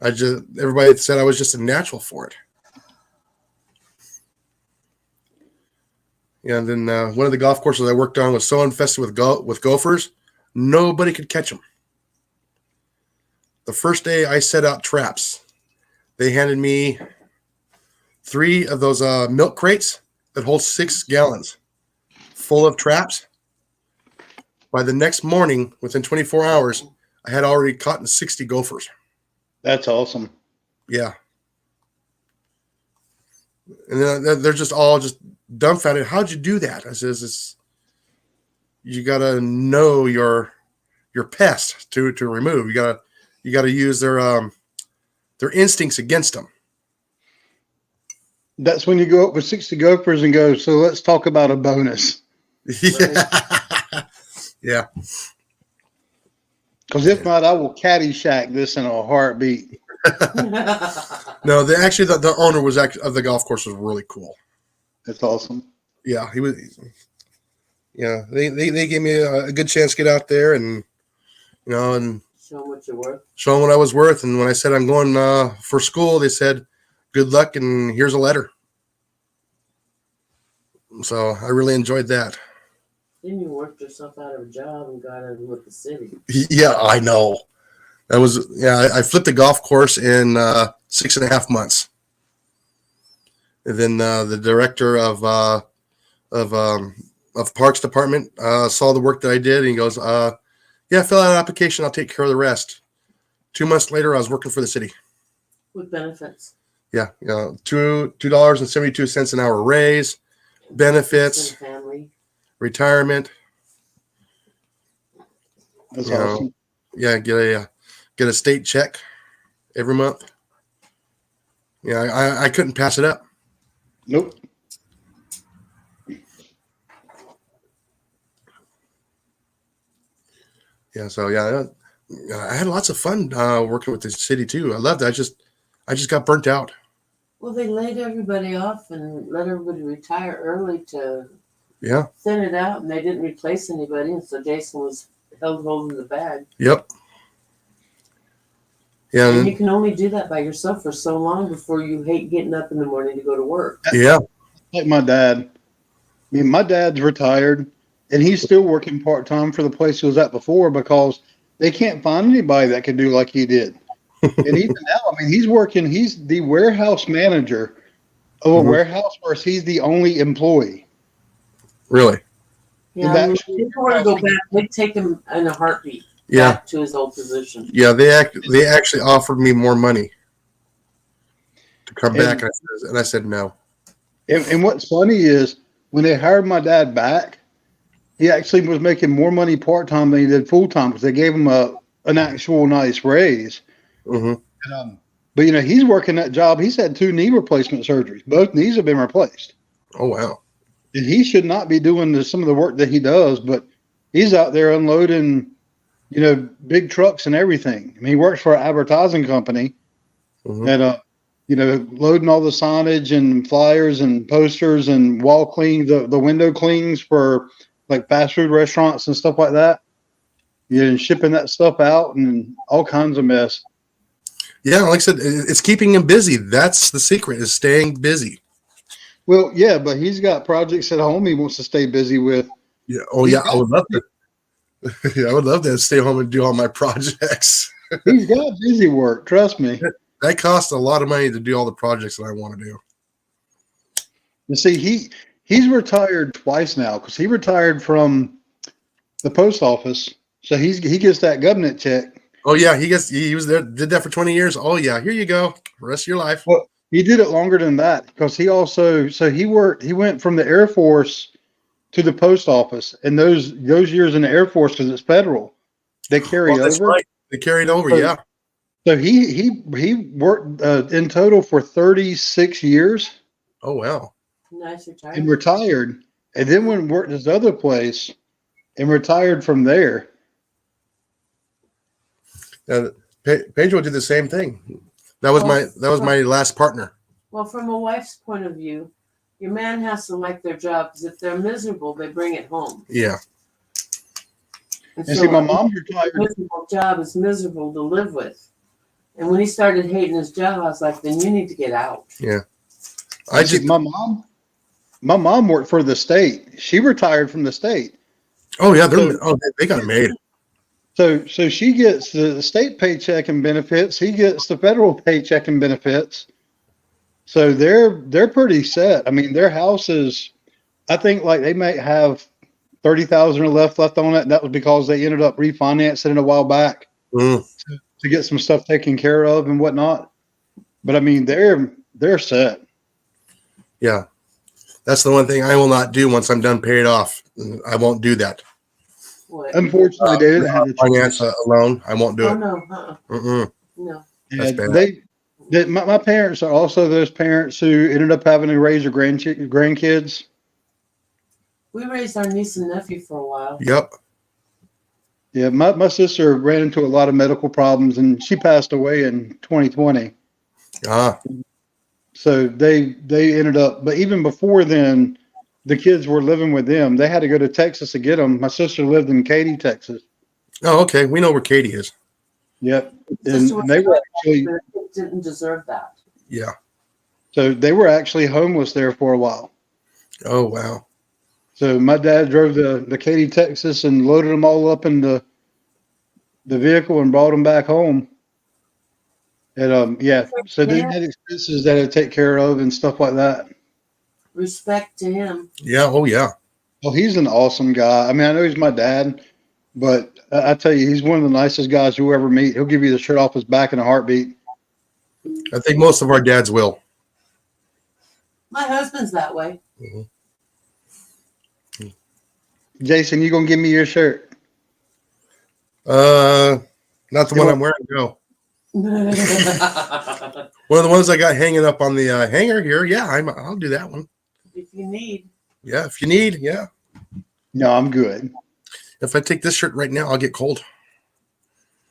everybody said I was just a natural for it. Yeah, and then one of the golf courses I worked on was so infested with gophers, nobody could catch them. The first day I set out traps, they handed me 3 of those milk crates that hold 6 gallons full of traps. By the next morning, within 24 hours, I had already caught 60 gophers. That's awesome. Yeah. And then they're just all just dumbfounded. How'd you do that? I says, you got to know your pest to remove. You got to use their instincts against them. That's when you go up with 60 gophers and go, so let's talk about a bonus. Yeah. Yeah. Because if not, I will Caddyshack this in a heartbeat. No, the owner was actually of the golf course was really cool. That's awesome. Yeah, he was. Yeah, they gave me a good chance to get out there and and Show them what you're worth. show them what I was worth. And when I said I'm going for school, they said, "Good luck and here's a letter." So I really enjoyed that. Then you worked yourself out of a job and got in with the city. Yeah, I know. I flipped the golf course in 6.5 months. And then the director of Parks Department saw the work that I did, and he goes, "Yeah, fill out an application. I'll take care of the rest." 2 months later, I was working for the city. With benefits. Yeah, $2.72 an hour raise, benefits, Family. retirement. That's Yeah. awesome. Yeah, get a state check every month. Yeah, I couldn't pass it up. Nope. Yeah, so yeah, I had lots of fun working with the city too. I loved it. I just got burnt out. Well, they laid everybody off and let everybody retire early to Yeah. thin it out, and they didn't replace anybody, and so Jason was held holding the bag. Yep. Yeah. And you can only do that by yourself for so long before you hate getting up in the morning to go to work. Yeah. Like my dad. I mean, my dad's retired, and he's still working part-time for the place he was at before because they can't find anybody that can do like he did. And even now, I mean, he's working. He's the warehouse manager of a warehouse where he's the only employee. Really? Yeah, I mean, if he were to go back, they'd take him in a heartbeat back to his old position. Yeah, they actually offered me more money to come back, and I said no. And what's funny is when they hired my dad back, he actually was making more money part time than he did full time because they gave him an actual nice raise. Mm-hmm. But you know, he's working that job. He's had 2 knee replacement surgeries. Both knees have been replaced. Oh wow! And he should not be doing some of the work that he does, but he's out there unloading, you know, big trucks and everything. I mean, he works for an advertising company, and you know, loading all the signage and flyers and posters and wall clean the window cleans for like fast food restaurants and stuff like that. You know, and shipping that stuff out and all kinds of mess. Yeah, like I said, it's keeping him busy. That's the secret, is staying busy. Well, yeah, but he's got projects at home he wants to stay busy with. Yeah. Oh, yeah. I would love to. Yeah, I would love to stay home and do all my projects. He's got busy work. Trust me. That costs a lot of money to do all the projects that I want to do. You see, he's retired twice now because he retired from the post office, so he gets that government check. Oh yeah, he was there, did that for 20 years. Oh yeah, here you go, rest of your life. Well, he did it longer than that because he went from the Air Force to the post office, and those years in the Air Force, because it's federal, they carry over. That's right. They carried over, yeah. So he worked in total for 36 years. Oh wow! Nice retirement. And retired, and then went and worked this other place, and retired from there. Pedro did the same thing. That was my last partner. Well, from a wife's point of view, your man has to like their job because if they're miserable, they bring it home. Yeah. And see, my mom's retired. Miserable job is miserable to live with. And when he started hating his job, I was like, then you need to get out. Yeah. My mom worked for the state. She retired from the state. Oh yeah, they got made. So she gets the state paycheck and benefits. He gets the federal paycheck and benefits. So they're pretty set. I mean, their house is, I think, like they might have 30,000 left on it, and that was because they ended up refinancing it a while back to get some stuff taken care of and whatnot. But I mean, they're set. Yeah, that's the one thing I will not do once I'm done paid off. I won't do that. What? Unfortunately, they didn't have the finance alone. I won't do it. No. No. Yeah, my parents are also those parents who ended up having to raise their grandkids. We raised our niece and nephew for a while. Yep. Yeah, my sister ran into a lot of medical problems, and she passed away in 2020. So they ended up, but even before then, the kids were living with them. They had to go to Texas to get them. My sister lived in Katy, Texas. Oh, okay. We know where Katy is. Yep. And they were actually didn't deserve that. Yeah. So they were actually homeless there for a while. Oh wow. So my dad drove the Katy, Texas, and loaded them all up in the vehicle and brought them back home. And yeah, so they had expenses that had to take care of and stuff like that. Respect to him. Yeah. Oh yeah. Well, he's an awesome guy. I mean, I know he's my dad, but I tell you, he's one of the nicest guys you'll ever meet. He'll give you the shirt off his back in a heartbeat. I think most of our dads will. My husband's that way. Mm-hmm. Jason, you gonna give me your shirt? Not the one I'm wearing. No. One of the ones I got hanging up on the hanger here. Yeah, I'll do that one. If you need. Yeah, if you need. Yeah. No, I'm good. If I take this shirt right now, I'll get cold.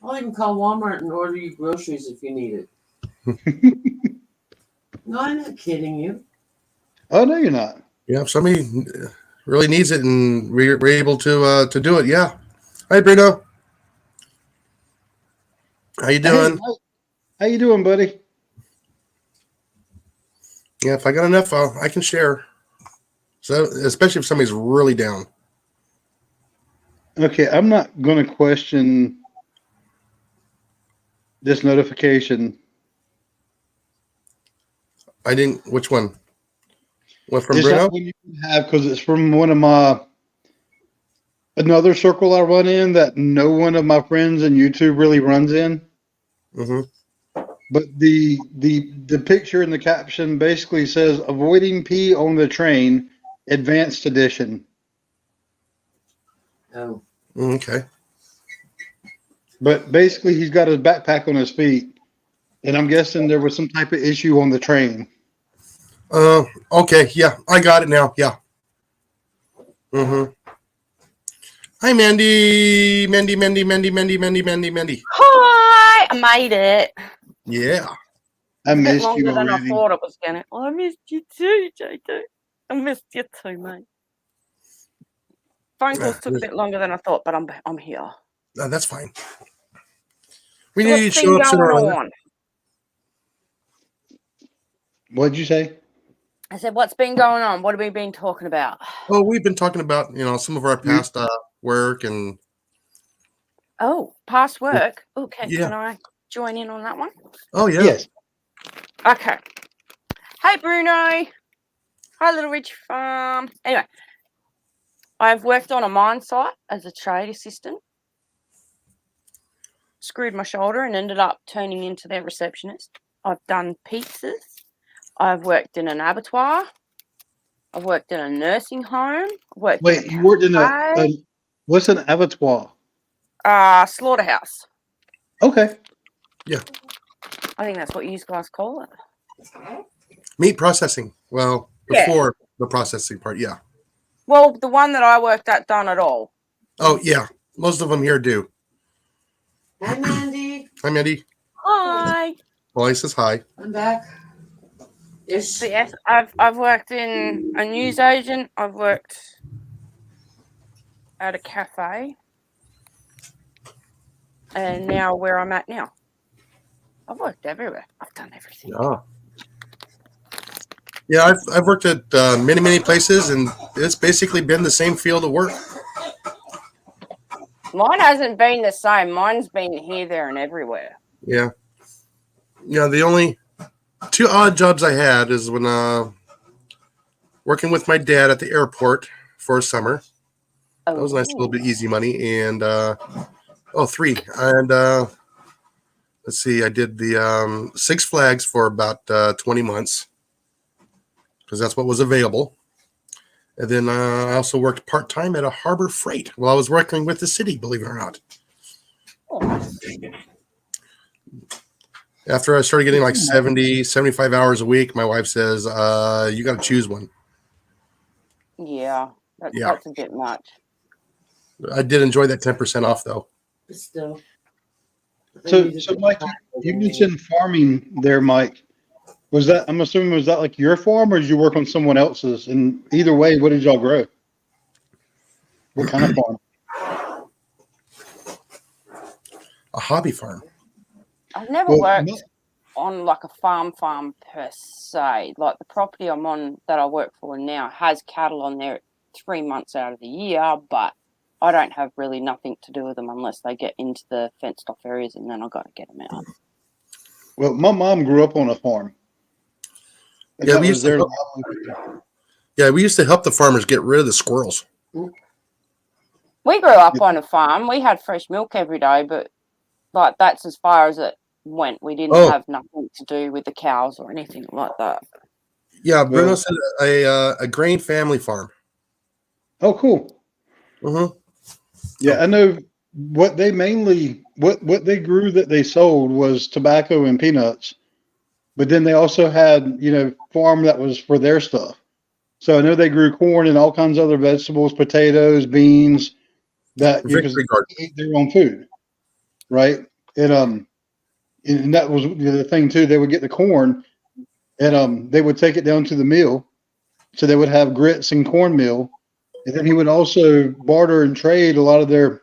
I'll even call Walmart and order you groceries if you need it. No, I'm not kidding you. Oh no, you're not. Yeah, if somebody really needs it and we're able to do it, yeah. Hi, Bruno. How you doing? Hey, how you doing, buddy? Yeah, if I got enough, I can share. So, especially if somebody's really down. Okay, I'm not going to question this notification. I didn't. Which one? One from It's Bruno? not one you can have because it's from one of another circle I run in that no one of my friends in YouTube really runs in. Mm-hmm. But the picture and the caption basically says avoiding pee on the train, advanced edition. Oh. Okay. But basically he's got his backpack on his feet. And I'm guessing there was some type of issue on the train. Okay. Yeah, I got it now. Yeah. Mm-hmm. Hi, Mandy. Mandy. Hi! I made it. Yeah. I It's a bit missed you longer than I already. thought it was gonna. Oh, I missed you too, JJ. I missed you too, mate. Phone calls took a bit longer than I thought, but I'm here. That's fine. We So knew you'd what's been show up sooner or going later. on? What'd you say? I said, what's been going on? What have we been talking about? Well, we've been talking about, some of our past work and Oh, past work. Okay, yeah. can I join in on that one? Oh yeah. Yes. Okay. Hey, Bruno. Hi, Little Ridge Farm. Anyway, I've worked on a mine site as a trade assistant. Screwed my shoulder and ended up turning into their receptionist. I've done pizzas. I've worked in an abattoir. I've worked in a nursing home. Wait, you worked in what's an abattoir? Slaughterhouse. Okay. I think that's what you guys call it. Meat processing. Well, Yeah. before the processing part, yeah. Well, the one that I worked at done it all. Oh yeah. Most of them here do. Hi, Mandy. Hi, Mandy. Hi. Well, he says hi. I'm back. Ish. So yes, I've worked in a newsagent. I've worked at a cafe, and now where I'm at now. I've worked everywhere. I've done everything. Oh. Yeah, I've worked at many places, and it's basically been the same field of work. Mine hasn't been the same. Mine's been here, there, and everywhere. Yeah. Yeah, the only two odd jobs I had is when working with my dad at the airport for a summer. Oh. That was a nice little bit easy money. And three. And let's see, I did the Six Flags for about 20 months because that's what was available. And then I also worked part-time at a Harbor Freight while I was working with the city, believe it or not. Oh. After I started getting like 70, 75 hours a week, my wife says, you got to choose one. Yeah, Yeah. that's a bit much. I did enjoy that 10% off, though. But still. So Mike, you mentioned farming there, Mike. I'm assuming, was that like your farm or did you work on someone else's? And either way, what did y'all grow? What kind of farm? A hobby farm. I've never worked on like a farm per se. Like the property I'm on that I work for now has cattle on there 3 months out of the year, but I don't have really nothing to do with them unless they get into the fenced off areas, and then I've got to get them out. Well, my mom grew up on a farm. Yeah, we used to help the farmers get rid of the squirrels. We grew up on a farm. We had fresh milk every day, but like that's as far as it went. We didn't have nothing to do with the cows or anything like that. Yeah, Bruno said a grain family farm. Oh, cool. Mm-hmm. Yeah, I know what they what they grew that they sold was tobacco and peanuts. But then they also had, farm that was for their stuff. So I know they grew corn and all kinds of other vegetables, potatoes, beans, that because they ate their own food, right? And that was the thing too. They would get the corn, and they would take it down to the mill, so they would have grits and cornmeal, and then he would also barter and trade a lot of their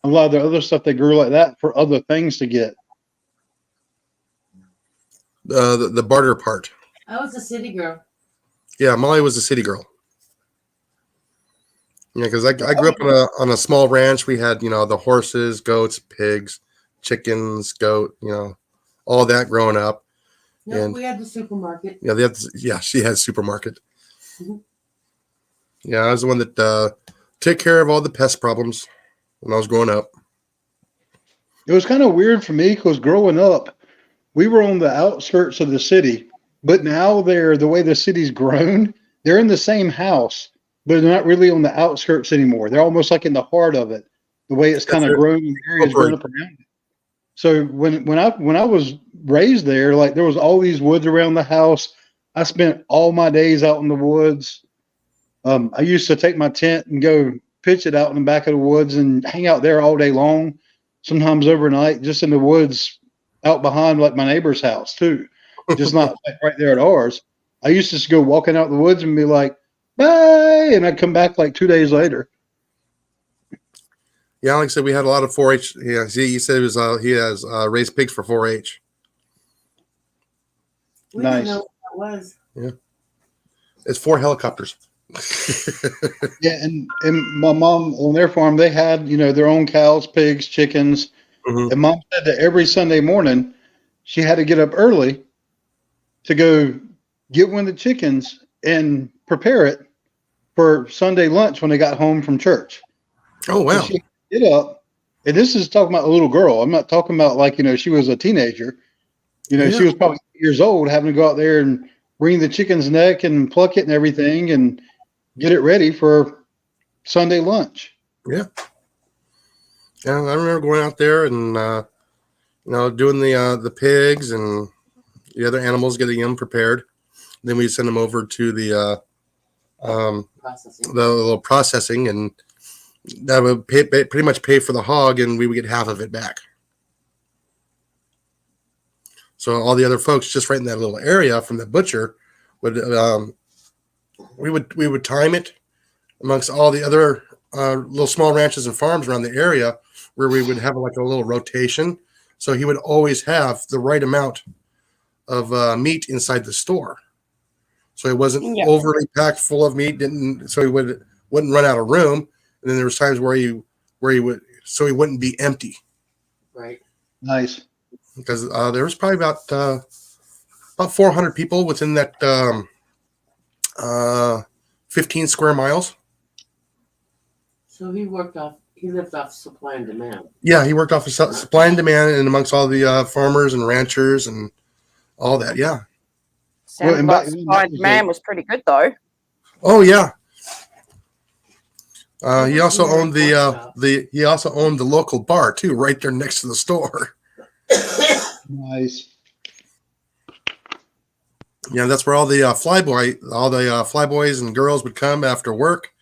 other stuff they grew like that for other things to get. The barter part. I was a city girl. Yeah, Molly was a city girl. Yeah, because I grew up on a small ranch. We had the horses, goats, pigs, chickens, goat, all that growing up. No, And- we had the supermarket. Yeah, she had a supermarket. Mhm. Yeah, I was the one that took care of all the pest problems when I was growing up. It was kind of weird for me because growing up, we were on the outskirts of the city, but now they're the way the city's grown. They're in the same house, but they're not really on the outskirts anymore. They're almost like in the heart of it. The way it's kind of grown, the area's grown up around it. So when I was raised there, like there was all these woods around the house. I spent all my days out in the woods. I used to take my tent and go pitch it out in the back of the woods and hang out there all day long, sometimes overnight, just in the woods out behind like my neighbor's house too, just not like right there at ours. I used to just go walking out in the woods and be like, bye, and I'd come back like 2 days later. Yeah, like I said, we had a lot of 4-H. Yeah, see, he said he has raised pigs for 4-H. We Nice. didn't know what that was. It's 4 helicopters. Yeah, and my mom on their farm, they had, their own cows, pigs, chickens. Mhm. And mom said that every Sunday morning she had to get up early to go get one of the chickens and prepare it for Sunday lunch when they got home from church. Oh, wow. So she get up, and this is talking about a little girl. I'm not talking about like, she was a teenager. Yeah. She was probably 8 years old, having to go out there and wring the chicken's neck and pluck it and everything and get it ready for Sunday lunch. Yeah, I remember going out there and doing the pigs and the other animals, getting them prepared. Then we send them over to the Processing. little processing, and that would pretty much pay for the hog, and we would get half of it back. So all the other folks just right in that little area from the butcher would we would time it amongst all the other little small ranches and farms around the area, where we would have like a little rotation. So he would always have the right amount of meat inside the store. So it wasn't overly packed full of meat. So he wouldn't run out of room. And then there was times where he would, so he wouldn't be empty. Right. Nice. Because there was probably about 400 people within that 15 square miles. So he lived off supply and demand. Yeah, he worked off of supply and demand, and amongst all the farmers and ranchers and all that. Yeah. Sounds like supply and demand was pretty good though. Oh yeah. He also owned the local bar too, right there next to the store. Nice. Yeah, that's where all the flyboys and girls would come after work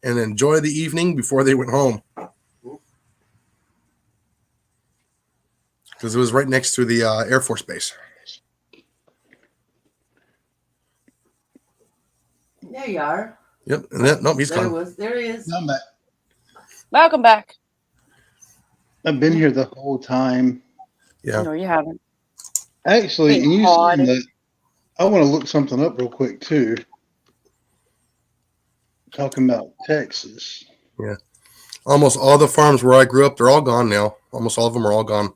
and enjoy the evening before they went home. Because it was right next to the Air Force Base. There you are. Yep. And then, nope, he's gone. There he is. I'm back. Welcome back. I've been here the whole time. Yeah. No, you haven't. Actually, Been and you hard. said that, I want to look something up real quick too. Talking about Texas. Yeah. Almost all the farms where I grew up, they're all gone now. Almost all of them are all gone.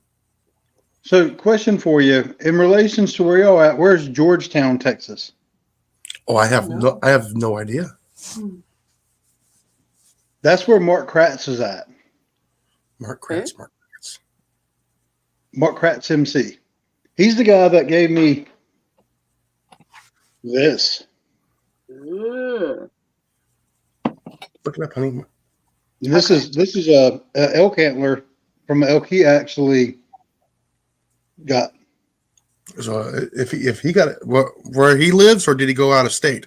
So, question for you in relations to where y'all at? Where's Georgetown, Texas? Oh, I have no idea. That's where Mark Kratz is at. Mark Kratz. Mark Kratz MC. He's the guy that gave me this. Ooh. Look it up, honey. This is a elk antler from an elk he actually got. So if he got it, where he lives, or did he go out of state?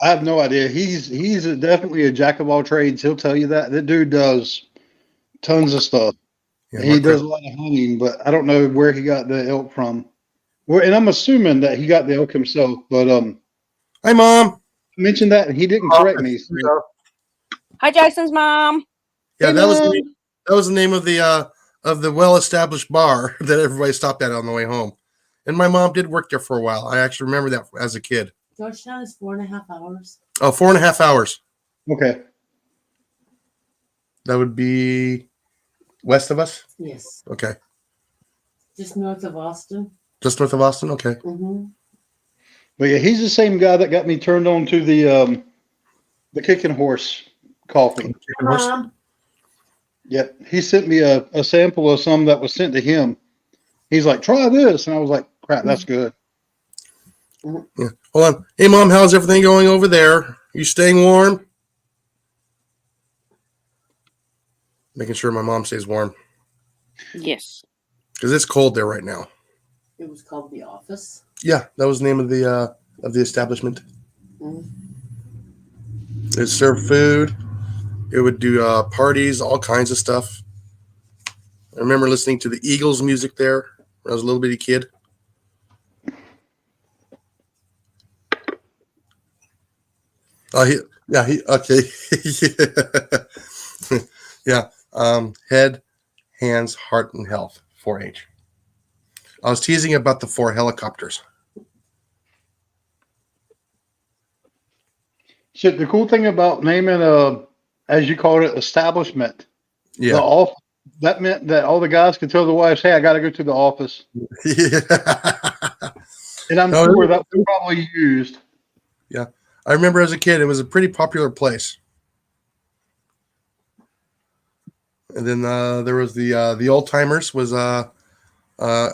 I have no idea. He's definitely a jack of all trades. He'll tell you that. That dude does tons of stuff. Yeah, He does a lot of hunting, but I don't know where he got the elk from. And I'm assuming that he got the elk himself. But Hi, Mom. I mentioned that, and he didn't correct me. So. Hi, Jason's mom. Yeah, Hey, that was Mom. the name of the well-established bar that everybody stopped at on the way home. And my mom did work there for a while. I actually remember that as a kid. Georgetown is 4.5 hours. Oh, 4.5 hours. Okay. That would be west of us. Yes. Okay. Just north of Austin. Just north of Austin? Okay. Mm-hmm. But yeah, he's the same guy that got me turned on to the kicking horse coffee. Chicken horse? Yep. He sent me a sample of some that was sent to him. He's like, try this. And I was like, crap, that's good. Yeah. Hold on. Hey, Mom, how's everything going over there? You staying warm? Making sure my mom stays warm. Yes. Because it's cold there right now. It was called The Office. Yeah, that was the name of the establishment. Mm. It served food. It would do parties, all kinds of stuff. I remember listening to the Eagles music there when I was a little bitty kid. Okay. Yeah. Head, hands, heart, and health. 4-H. I was teasing about the 4 helicopters. Shit, the cool thing about naming as you called it, establishment, the Yeah. office, that meant that all the guys could tell the wives, hey, I got to go to the office. Yeah. And I'm No, sure that was probably used. Yeah. I remember as a kid, it was a pretty popular place. And then there was the Old Timers was a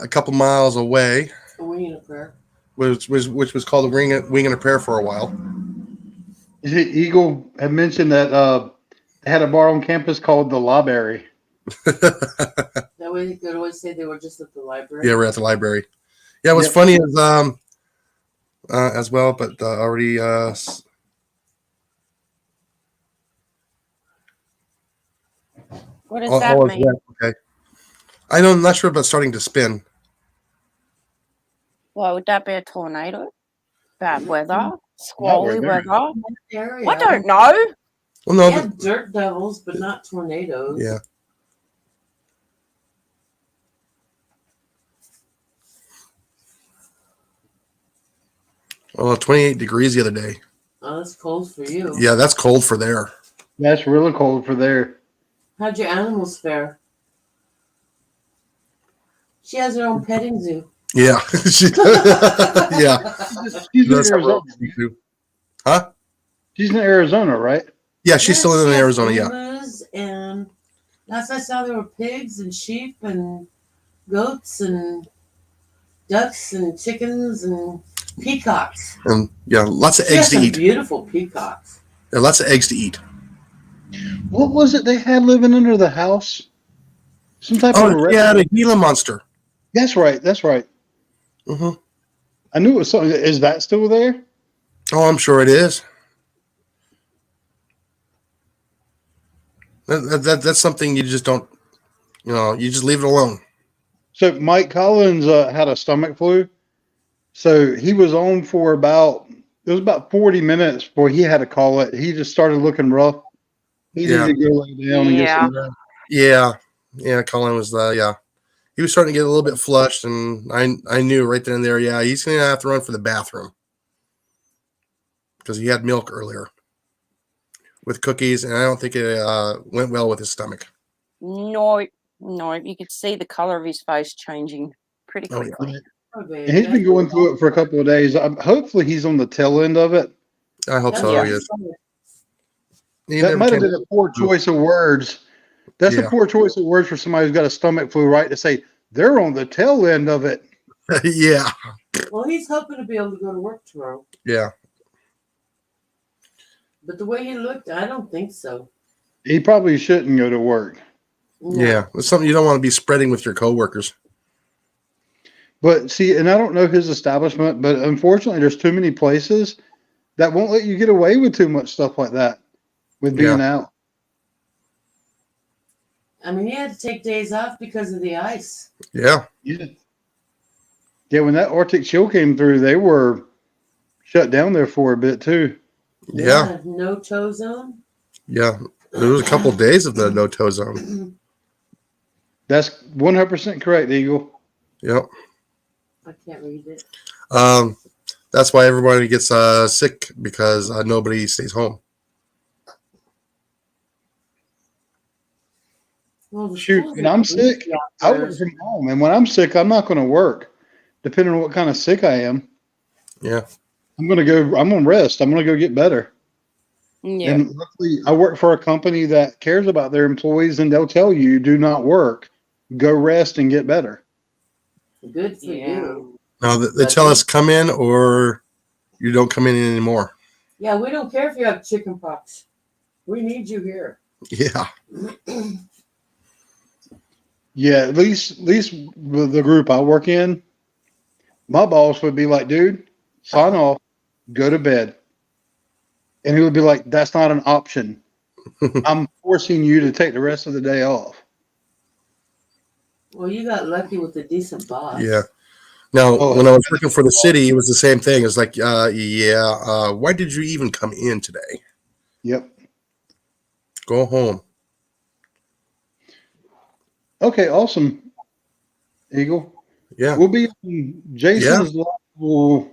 couple miles away, A wing and a prayer. which was called the Wing and a Prayer for a while. Eagle had mentioned that they had a bar on campus called the Library. That way they could always say they were just at the library. Yeah, we're at the library. Yeah, it was Yep. funny as well, but already What does all that is mean? well. Okay. I'm not sure about starting to spin. Why would that be a tornado? Bad weather? weather. Squally weather? Area. I don't know. Well, no, They had dirt devils, but not tornadoes. yeah. Well, 28 degrees the other day. Oh, that's cold for you. Yeah, that's cold for there. That's really cold for there. How'd your animals fare? She has her own petting zoo. Yeah. Yeah. She's in That's how Arizona. Huh? She's in Arizona, right? Yeah, she's still she in has Arizona. Yeah. emus, and last I saw, there were pigs and sheep and goats and ducks and chickens and peacocks. And yeah, lots of She has eggs to some eat. beautiful peacocks. Yeah, lots of eggs to eat. What was it they had living under the house? Some type of Oh, yeah, the Gila monster. That's right. That's right. Mm-hmm. I knew it was something. Is that still there? Oh, I'm sure it is. That's something you just don't, you just leave it alone. So Mike Collins had a stomach flu. So he was on for it was about 40 minutes before he had to call it. He just started looking rough. He Yeah. needed to go lay down and get Yeah. some rest. Yeah. Colin was he was starting to get a little bit flushed, and I knew right then and there. Yeah, he's gonna have to run for the bathroom because he had milk earlier with cookies, and I don't think it went well with his stomach. No, you could see the color of his face changing pretty Oh, yeah. quickly. Oh, baby, And he's been going through it for a couple of days. Hopefully he's on the tail end of it. I hope so. Yeah. Yes. He That never might have came- been a poor choice of words. That's Yeah. a poor choice of words for somebody who's got a stomach flu, right? To say they're on the tail end of it. Yeah. Well, he's hoping to be able to go to work tomorrow. Yeah. But the way he looked, I don't think so. He probably shouldn't go to work. No. Yeah. It's something you don't want to be spreading with your coworkers. But see, and I don't know his establishment, but unfortunately, there's too many places that won't let you get away with too much stuff like that with being out. I mean, he had to take days off because of the ice. Yeah. Yeah. Yeah, when that Arctic chill came through, they were shut down there for a bit too. Yeah. No tow zone. Yeah. There was a couple of days of the no-toe zone. That's 100% correct, Eagle. Yep. I can't read it. That's why everybody gets sick because nobody stays home. Well, the Shoot, schools when are I'm sick, busy out I there. work from home, and when I'm sick, I'm not going to work. Depending on what kind of sick I am, Yeah. I'm going to go. I'm going to rest. I'm going to go get better. Yeah. And luckily, I work for a company that cares about their employees, and they'll tell you, "Do not work. Go rest and get better." Good for Yeah. you. Now they tell us come in or you don't come in anymore. Yeah, we don't care if you have chicken pox. We need you here. Yeah. Yeah, at least with the group I work in, my boss would be like, "Dude, sign off, go to bed," and he would be like, "That's not an option. I'm forcing you to take the rest of the day off." Well, you got lucky with a decent boss. Yeah. Now, Oh, when I was working for the city, it was the same thing. It's like, why did you even come in today? Yep. Go home. Okay, awesome, Eagle. Yeah. We'll be Jason's live will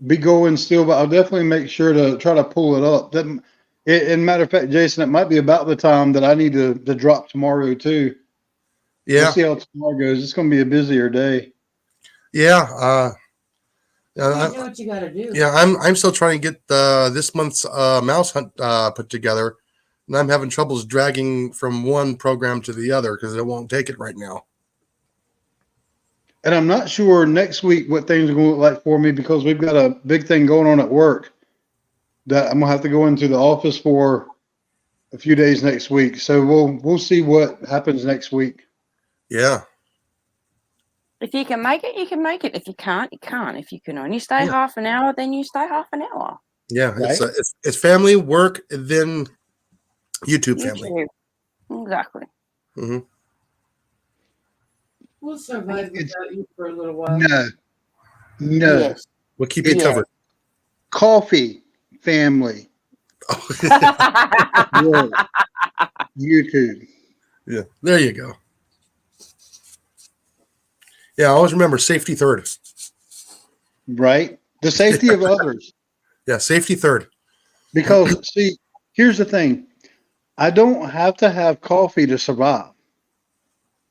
be going still, but I'll definitely make sure to try to pull it up. In matter of fact, Jason, it might be about the time that I need to drop tomorrow too. We'll Yeah. see how tomorrow goes. It's going to be a busier day. Yeah. You do what you got to do. Yeah, I'm still trying to get this month's mouse hunt put together, and I'm having troubles dragging from one program to the other because it won't take it right now. And I'm not sure next week what things are going to look like for me because we've got a big thing going on at work that I'm going to have to go into the office for a few days next week. So we'll see what happens next week. Yeah. If you can make it, you can make it. If you can't, you can't. If you can only stay Yeah. half an hour, then you stay half an hour. Yeah, Right. it's family, work, and then YouTube family. YouTube. Exactly. Hmm. We'll survive without you for a little while. No. Yes. We'll keep you Yeah. covered. Coffee, family, work, YouTube. Yeah, there you go. Yeah, always remember safety third. Right? The safety of others. Yeah, safety third. Because, see, here's the thing I don't have to have coffee to survive.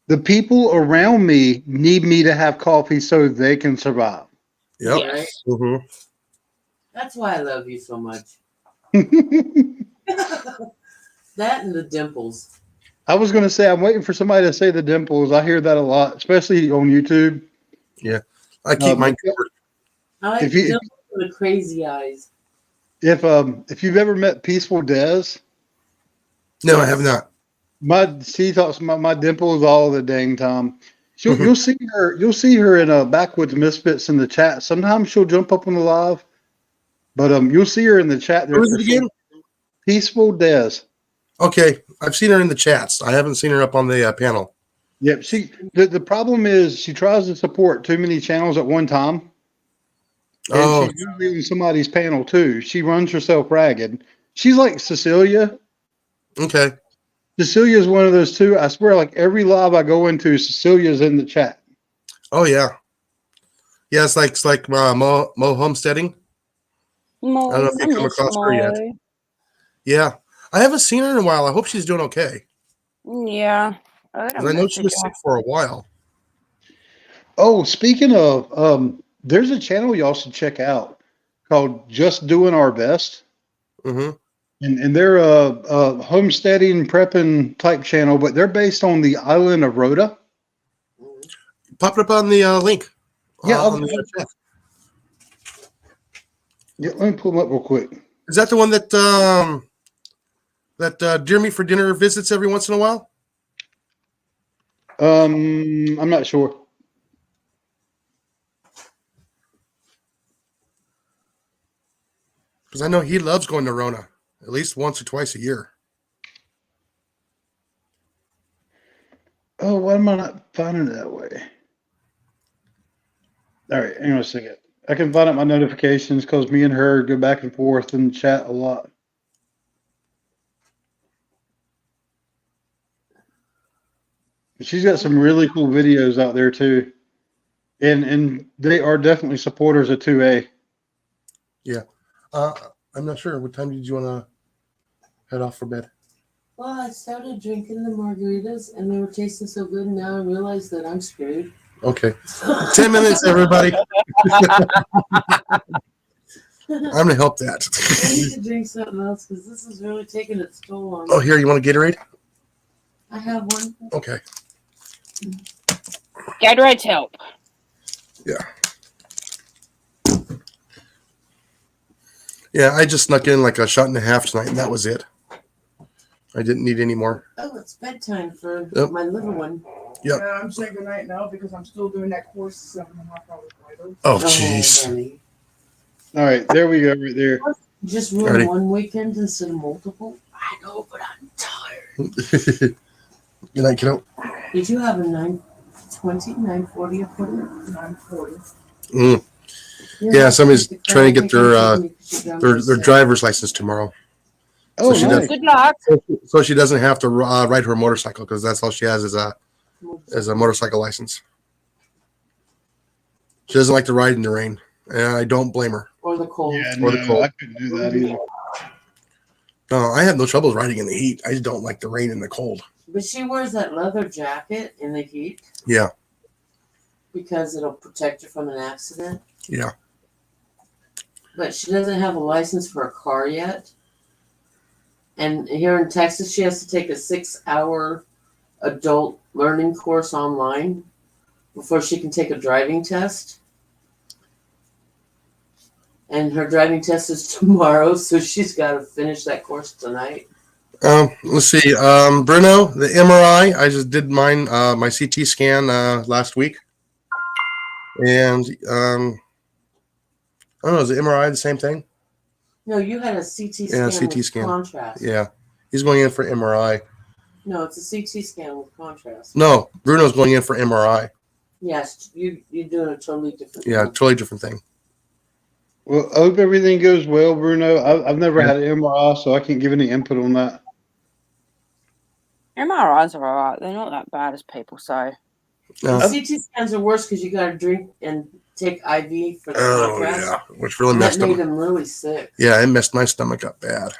The people around me need me to have coffee so they can survive. Yep. Yes. Hmm. That's why I love you so much. I That and the dimples. was going to say, I'm waiting for somebody to say the dimples. I hear that a lot, especially on YouTube. Yeah, I keep mine covered. I like If the you- dimples and the crazy eyes. If you've ever met Peaceful Des, No, I have not. she talks about my dimples all the dang time. You'll see her in a Backwoods Misfits in the chat. Sometimes she'll jump up on the live, but you'll see her in the chat. Who is it again? Peaceful Des. Okay, I've seen her in the chats. I haven't seen her up on the panel. Yep. The problem is she tries to support too many channels at one time. And she's usually on somebody's panel too. She runs herself ragged. She's like Cecilia. Okay. Cecilia's one of those two. I swear, like every live I go into, Cecilia's in the chat. Oh yeah. Yeah, it's like Mo Homesteading. I don't know if you come across her yet. Yeah, I haven't seen her in a while. I hope she's doing okay. Yeah. 'Cause I know she was sick for a while. Oh, speaking of, there's a channel y'all should check out called Just Doing Our Best. Mm-hmm. And they're a homesteading, prepping type channel, but they're based on the island of Rhoda. Pop it up on the link. Yeah, on the chat. Yeah, let me pull them up real quick. Is that the one that Dear Me for Dinner visits every once in a while? I'm not sure. Because I know he loves going to Rona at least once or twice a year. Oh, why am I not finding it that way? All right, hang on a second. I can find out my notifications because me and her go back and forth and chat a lot. She's got some really cool videos out there too. And they are definitely supporters of 2A. Yeah. I'm not sure. What time did you want to head off for bed? Well, I started drinking the margaritas and they were tasting so good, and now I realize that I'm screwed. Okay. 10 minutes, everybody. I'm gonna help I need that. to drink something else because this is really taking its toll on Oh, me. here, you want a Gatorade? I have one. Okay. Gatorade's help. Yeah, I just snuck in like a shot and a half tonight, and that was it. I didn't need any more. Oh, it's bedtime for Yep. my little one. Yep. Yeah, I'm saying goodnight now because I'm still doing that course 7.5 hours later. Oh, jeez. honey. All right, there we go, right there. Just ruined Ready? one weekend instead of multiple. I know, but I'm tired. Good night, kiddo. Did you have a 9:20, 9:40 appointment? 9:40. Mm. Yeah, somebody's trying to get their driver's license tomorrow, Oh, she nice. Good luck. so she doesn't have to ride her motorcycle because that's all she has is a motorcycle license. She doesn't like to ride in the rain, and I don't blame her. Or the cold. Yeah, Or the no, cold. I couldn't do that either. No, I have no trouble riding in the heat. I just don't like the rain and the cold. But she wears that leather jacket in the heat Yeah, because it'll protect her from an accident. yeah. But she doesn't have a license for a car yet. And here in Texas, she has to take a 6-hour adult learning course online before she can take a driving test. And her driving test is tomorrow, so she's got to finish that course tonight. Let's see. Bruno, the MRI. I just did mine, my CT scan last week, and I don't know. Is the MRI the same thing? No, you had a CT scan Yeah, CT with scan. contrast. Yeah, he's going in for MRI. No, it's a CT scan with contrast. No, Bruno's going in for MRI. Yes, you're doing a totally different Yeah, thing. totally different thing. Well, I hope everything goes well, Bruno. I've never had an MRI, so I can't give any input on that. MRIs are alright. They're not that bad as people say. The CT scans are worse because you got to drink and take IV for the Oh contrast. yeah, which really And messed that made him. him really sick. Yeah, it messed my stomach up bad.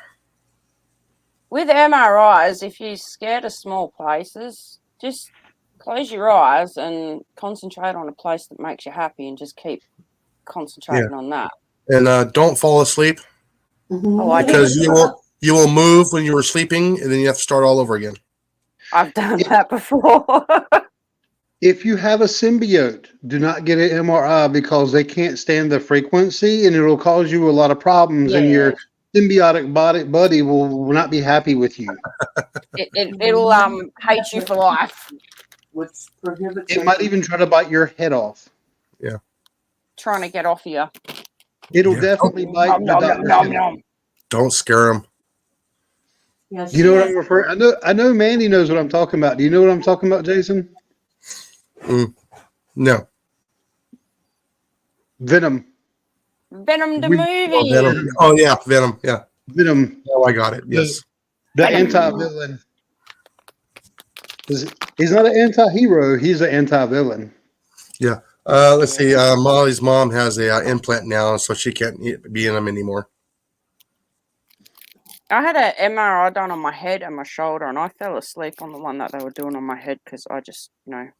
With MRIs, if you're scared of small places, just close your eyes and concentrate on a place that makes you happy and just keep concentrating on that. And don't fall asleep Oh, I because you will move when you were sleeping, and then you have to start all over again. I've done that before. If you have a symbiote, do not get an MRI because they can't stand the frequency, and it'll cause you a lot of problems, and your symbiotic buddy will not be happy with you. It'll hate you for life. Which prohibits It might even try to bite your head off. Trying to get off you. It'll Yeah. definitely bite the Nom, nom, doctor's nom, head. nom. Don't scare them. Yeah, You know what I'm referring? I know Mandy knows what I'm talking about. Do you know what I'm talking about, Jason? No. Venom. Venom the We- movie. Venom. Oh yeah, Venom. Yeah. Venom. Oh, I got it. Yes. The Venom. anti-villain. He's not an anti-hero. He's an anti-villain. Yeah. Let's see. Molly's mom has a implant now, so she can't be in them anymore. I had an MRI done on my head and my shoulder, and I fell asleep on the one that they were doing on my head because I just, it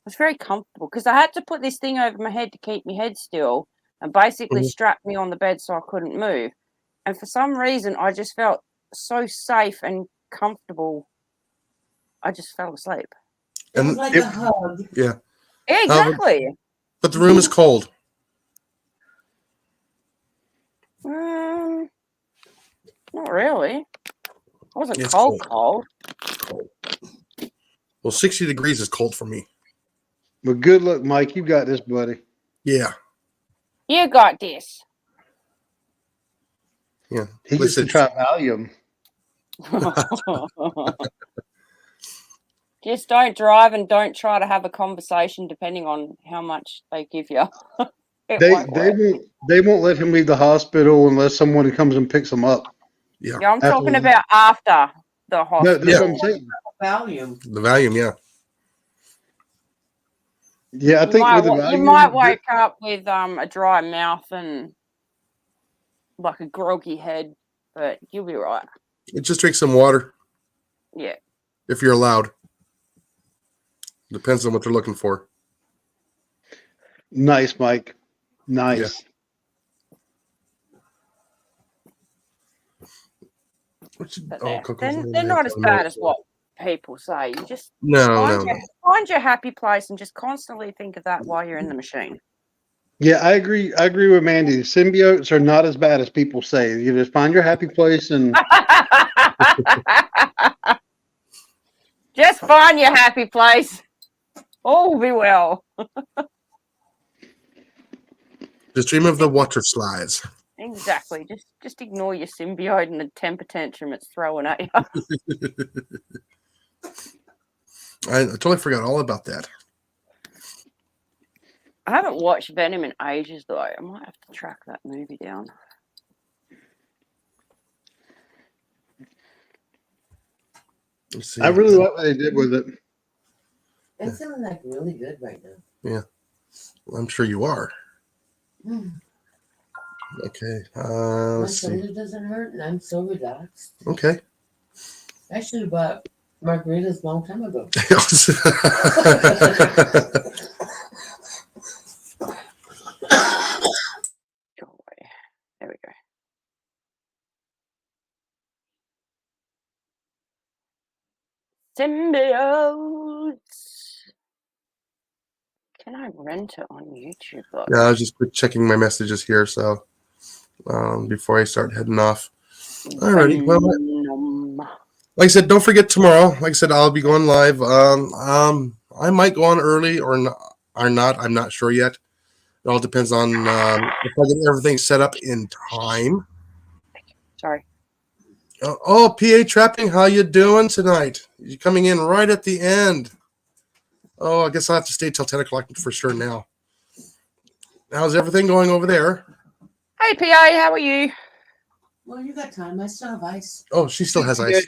was very comfortable because I had to put this thing over my head to keep my head still and basically strap me on the bed so I couldn't move. And for some reason, I just felt so safe and comfortable. I just fell asleep. It was like a hug. Yeah. Yeah, exactly. But the room is cold. Not really. It wasn't It's cold. Well, 60 degrees is cold for me. But good luck, Mike. You got this, buddy. Yeah. You got this. Yeah. He gets to try Valium. Just don't drive and don't try to have a conversation depending on how much they give you. They won't let him leave the hospital unless someone comes and picks him up. Yeah. I'm talking about after the No, hospital. that's what I'm saying. Valium. The Valium, yeah. Yeah, I think with the Valium, you might wake up with a dry mouth and like a groggy head, but you'll be right. Just drink some water. Yeah. if you're allowed. Depends on what they're looking for. Nice, Mike. Nice. But Coco's they're not as bad as what people say. You just No. find your happy place and just constantly think of that while you're in the machine. Yeah, I agree. I agree with Mandy. Symbiotes are not as bad as people say. You just find your happy place and Just find your happy place. All will be well. Just dream of the water slides. Exactly. Just ignore your symbiote and the temper tantrum it's throwing at you. I totally forgot all about that. I haven't watched Venom in ages, though. I might have to track that movie down. Let's see. I really like what they did with it. It's sounding like really good right now. Yeah. Well, I'm sure you are. Mm. Okay. My Let's see. shoulder doesn't hurt, and I'm so relaxed. Okay. I should have bought margaritas a long time ago. Go away. There we go. Symbiotes. Can I rent it on YouTube, though? Yeah, I was just checking my messages here, so before I start heading off. Alrighty. Well, like I said, don't forget tomorrow. Like I said, I'll be going live. I might go on early or not. I'm not sure yet. It all depends on if I get everything set up in time. Sorry. Oh, PA Trapping, how you doing tonight? You're coming in right at the end. Oh, I guess I'll have to stay till 10 o'clock for sure now. How's everything going over there? Hey, PA, how are you? Well, you got time. I still have ice. Oh, she still has ice.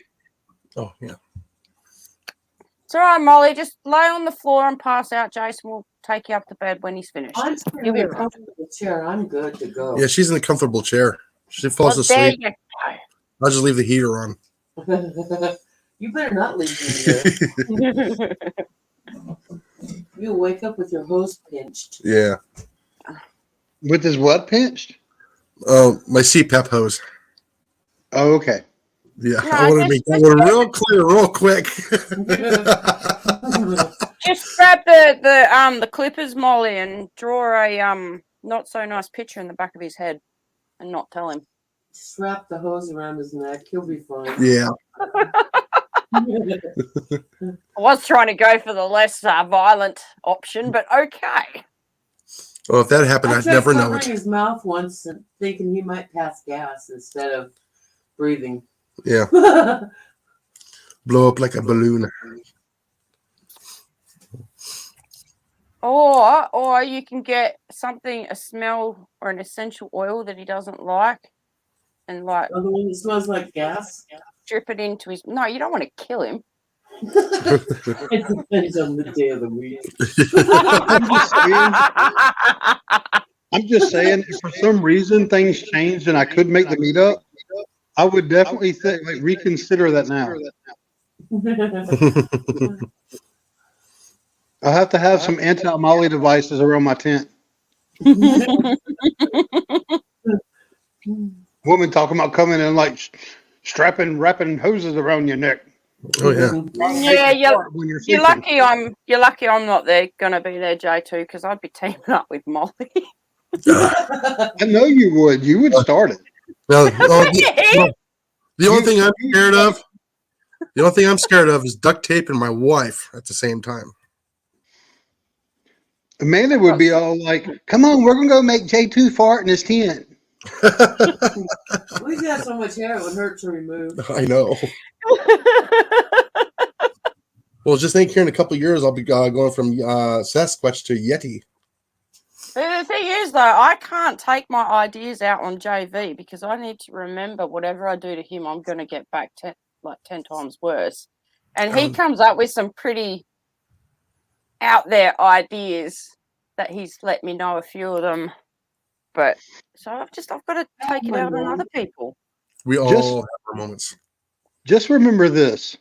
Oh, yeah. It's all right, Molly. Just lay on the floor and pass out. Jason will take you up to bed when he's finished. I'm sitting in a comfortable chair. I'm good to go. Yeah, she's in a comfortable chair. She falls There asleep. you I'll just leave the heater on. You better not leave me there. go. You'll wake up with your hose pinched. Yeah. With his what pinched? Oh, my CPAP hose. Oh, okay. Yeah, No, I want to make that one real clear, real quick. Just grab the clippers, Molly, and draw a not so nice picture in the back of his head, and not tell him. Just wrap the hose around his neck. He'll be fine. Yeah. I was trying to go for the less violent option, but okay. Well, if that happened, I'd never know covering it. his mouth once and thinking he might pass gas instead of breathing. Yeah. Blow up like a balloon. Or you can get something, a smell or an essential oil that he doesn't like, and like Oh, the one that smells like gas? drip it into his. No, you don't want to kill him. It depends on the day of the week. I'm just saying, if for some reason things changed and I could make the meetup, I would definitely reconsider that now. I'll have to have some anti-molly devices around my tent. Woman talking about coming in like wrapping hoses around your neck. Oh, yeah. Yeah, you're sleeping. lucky. You're lucky. I'm not there. Gonna be there, J2, because I'd be teaming up with Molly. I know you would. You would start it. No, the only thing I'm scared of. The only thing I'm scared of is duct tape and my wife at the same time. Amanda would be all like, "Come on, we're gonna go make J2 fart in his tent." We've got so much hair it would hurt to remove. I know. Well, just think here in a couple of years, I'll be going from Sasquatch to Yeti. The thing is, though, I can't take my ideas out on JV because I need to remember whatever I do to him, I'm going to get back 10 times worse. And he comes up with some pretty out there ideas that he's let me know a few of them. But so I've got to take it out on other people. We all have our moments. Just remember this: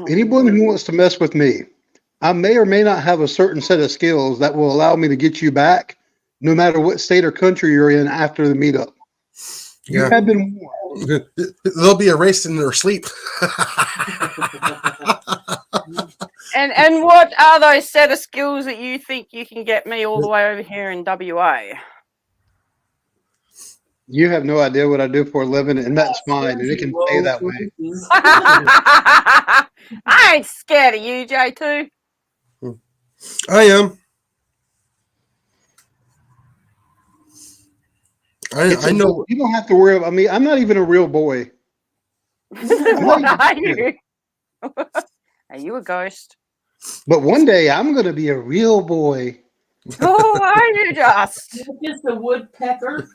Anyone who wants to mess with me, I may or may not have a certain set of skills that will allow me to get you back, no matter what state or country you're in after the meetup. You Yeah. have been warned. They'll be erased in their sleep. And what are those set of skills that you think you can get me all the way over here in WA? You have no idea what I do for a living, and that's fine, and it can stay that way. I ain't scared of you, J2. I am. I know. You don't have to worry about me. I'm not even a real boy. What are you? Are you a ghost? But one day I'm going to be a real boy. Oh, are you just? You're just a woodpecker.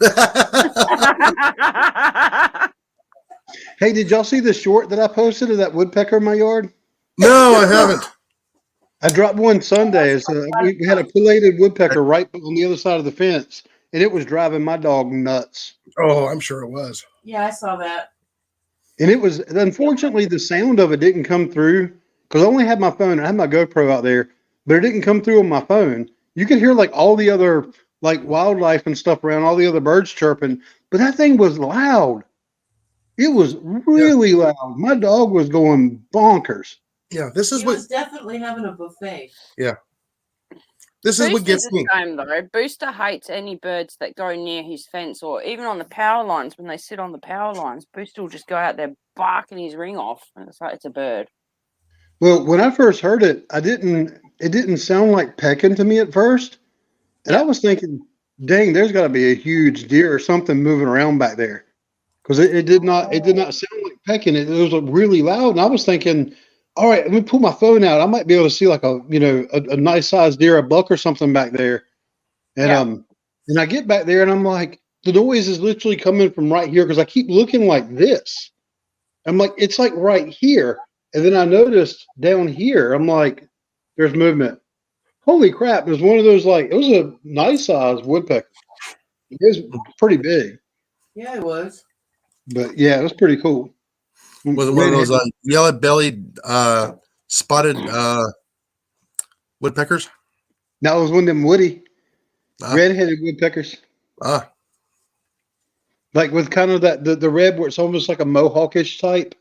Hey, did y'all see the short that I posted of that woodpecker in my yard? No, I haven't. I dropped one Sunday. We had a pillated woodpecker right on the other side of the fence, and it was driving my dog nuts. Oh, I'm sure it was. Yeah, I saw that. And it was, unfortunately, the sound of it didn't come through because I only had my phone. I had my GoPro out there, but it didn't come through on my phone. You could hear like all the other like wildlife and stuff around, all the other birds chirping, but that thing was loud. It was really loud. My dog was going bonkers. Yeah, this is He what. was definitely having a buffet. Yeah, this is what Booster's gets me. the same though. Booster hates any birds that go near his fence or even on the power lines. When they sit on the power lines, Booster will just go out there barking his ring off, and it's like it's a bird. Well, when I first heard it, it didn't sound like pecking to me at first. And I was thinking, dang, there's got to be a huge deer or something moving around back there. Because it did not sound like pecking. It was really loud. And I was thinking, all right, let me pull my phone out. I might be able to see like a nice sized deer, a buck or something back there. And and I get back there and I'm like, the noise is literally coming from right here because I keep looking like this. I'm like, it's like right here. And then I noticed down here, I'm like, there's movement. Holy crap. It was one of those like, it was a nice sized woodpecker. It was pretty big. Yeah, it was. But yeah, it was pretty cool. Was it one of those yellow-bellied, spotted woodpeckers? That was one of them woody, Ah. red-headed woodpeckers. Ah, Like with kind of the red where it's almost like a mohawkish type.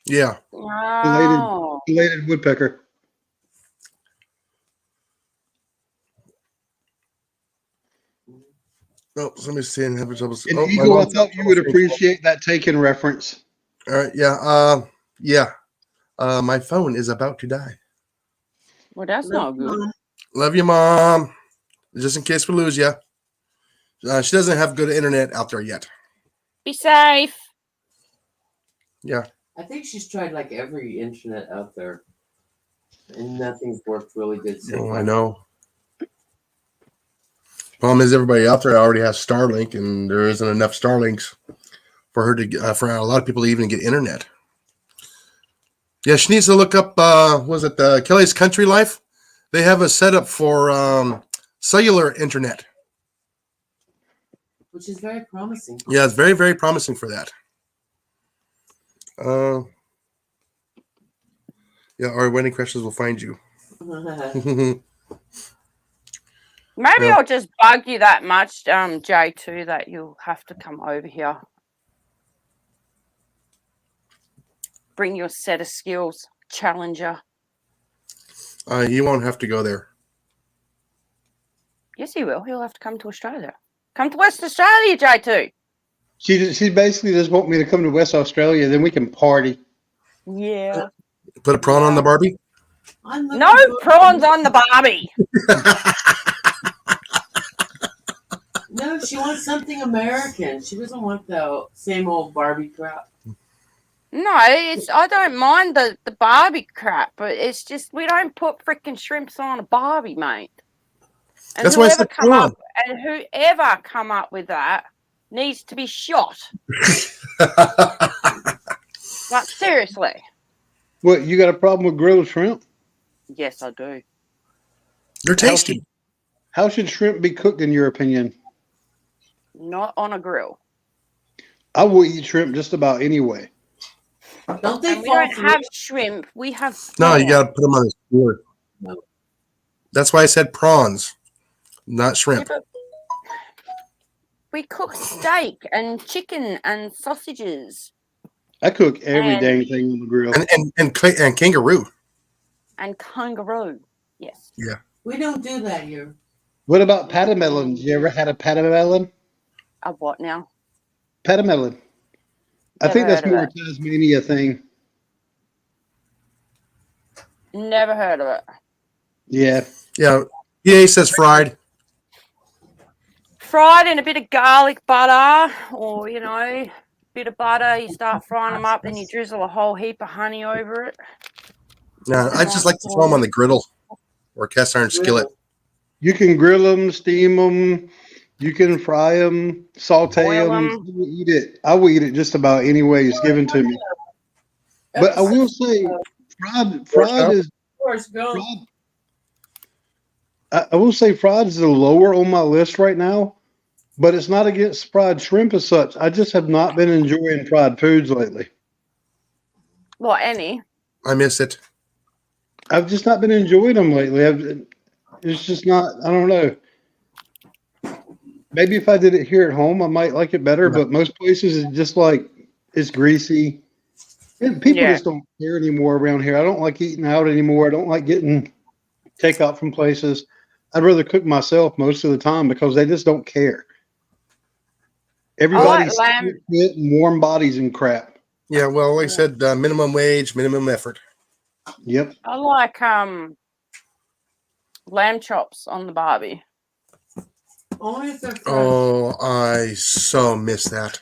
yeah. Wow. Pillated woodpecker. Oh, somebody's saying have trouble. And Oh, my Eagle, I mom's thought you would appreciate that Taken reference. All right, yeah. Yeah. My phone is about to die. Well, that's not good. Love you, Mom. Just in case we lose you. She doesn't have good internet out there yet. Be safe. Yeah. I think she's tried like every internet out there, and nothing's worked really good so Oh, far. I know. Problem is, everybody out there already has Starlink, and there isn't enough Starlinks for her to for a lot of people to even get internet. Yeah, she needs to look up. Was it Kelly's Country Life? They have a setup for cellular internet. Which is very promising. Yeah, it's very, very promising for that. Yeah, our wedding crashes will find you. Maybe Yeah. I'll just bug you that much, J2, that you'll have to come over here. Bring your set of skills, challenger. You won't have to go there. Yes, he will. He'll have to come to Australia. Come to West Australia, J2. She basically just want me to come to West Australia, then we can party. Yeah. Put a prawn on the Barbie. No prawns on the Barbie. No, she wants something American. She doesn't want the same old Barbie crap. No, I don't mind the Barbie crap, but it's just we don't put freaking shrimps on a Barbie, mate. And That's why it's the prawn. whoever come up with that needs to be shot. Like seriously. What, you got a problem with grilled shrimp? Yes, I do. They're tasty. How should shrimp be cooked in your opinion? Not on a grill. I will eat shrimp just about any way. Don't they And we fall don't through? have shrimp. We have No, you prawns. got to put them on the skewer. No. That's why I said prawns, not Yeah, shrimp. but we cook steak and chicken and sausages I cook every and dang thing on the grill. And kangaroo. kangaroo. Yes. Yeah. We don't do that here. What about patamelons? You ever had a patamelon? A what now? Patamelon. I Never think that's heard of more a it. Tasmania thing. Never heard of it. Yeah. Yeah. EA says fried. Fried in a bit of garlic butter, or bit of butter. You start frying them up, then you drizzle a whole heap of honey over it. No, I just like to throw them on the griddle or cast iron skillet. You can grill them, steam them. You can fry them, saute Boil them. 'em. I will eat it. I will eat it just about any way it's given to me. But I will say, fried is Forrest Gump. I will say fried is the lower on my list right now, but it's not against fried shrimp as such. I just have not been enjoying fried foods lately. Well, any. I miss it. I've just not been enjoying them lately. It's just not, I don't know. Maybe if I did it here at home, I might like it better, but most places it's just like, it's greasy. And people Yeah. just don't care anymore around here. I don't like eating out anymore. I don't like getting takeout from places. I'd rather cook myself most of the time because they just don't care. Everybody's lamb. fit and warm bodies and crap. Yeah, well, like I said, minimum wage, minimum effort. Yep. I like lamb chops on the barbie. Only if they're fresh. Oh, I so miss that.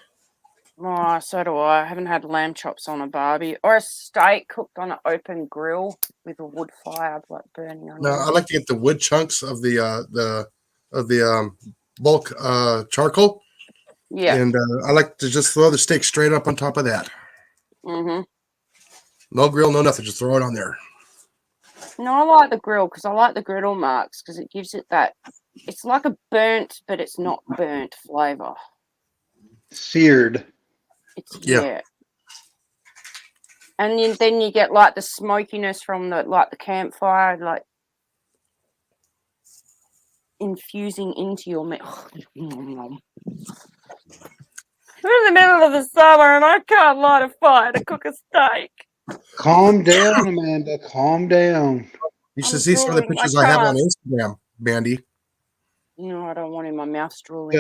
Oh, so do I. I haven't had lamb chops on a barbie or a steak cooked on an open grill with a wood fire like burning on No, I like to get the wood chunks of the bulk charcoal, Yeah. and I like to just throw the steak straight up on top of that. Mhm. No grill, no nothing. Just throw it on there. No, I like the grill because I like the griddle marks because it gives it that. It's like a burnt, but it's not burnt flavor. Seared. It's Yeah. And then you get like the smokiness from the campfire, like infusing into your meat. We're in the middle of the summer and I can't light a fire to cook a steak. Calm down, Amanda. Calm down. You should I'm see some of the drooling. pictures I I have on can't. Instagram, Bandy. I don't want in my mouth drooling.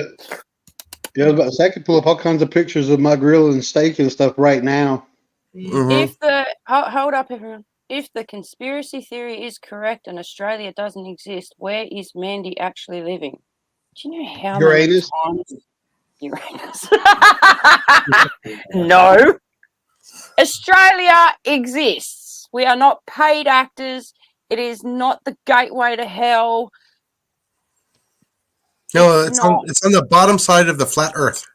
Yeah, I was about to say, I could pull up all kinds of pictures of my grilling steak and stuff right now. Mhm. If hold up, everyone. If the conspiracy theory is correct and Australia doesn't exist, where is Mandy actually living? Do you know how Uranus? many times Uranus? No. Australia exists. We are not paid actors. It is not the gateway to hell. No, It's not. it's on the bottom side of the flat Earth.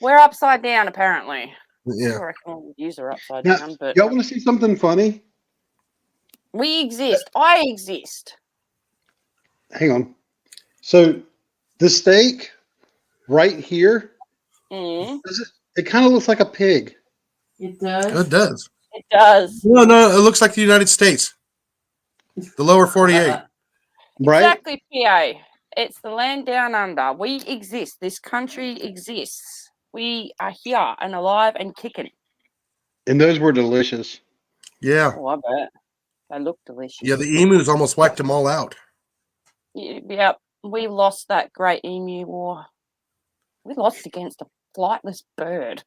We're upside down, apparently. Yeah. I reckon all the views are upside Now, down, but y'all want to see something funny? we exist. I exist. Hang on. So the steak right here, Mm, it kind of looks like a pig. It does. It does. it does. No, it looks like the United States. The lower 48. Right? Exactly, PA. It's the land down under. We exist. This country exists. We are here and alive and kicking. And those were delicious. Yeah. Oh, I bet. They look delicious. Yeah, the emus almost wiped them all out. Yep. We lost that great emu war. We lost against a flightless bird.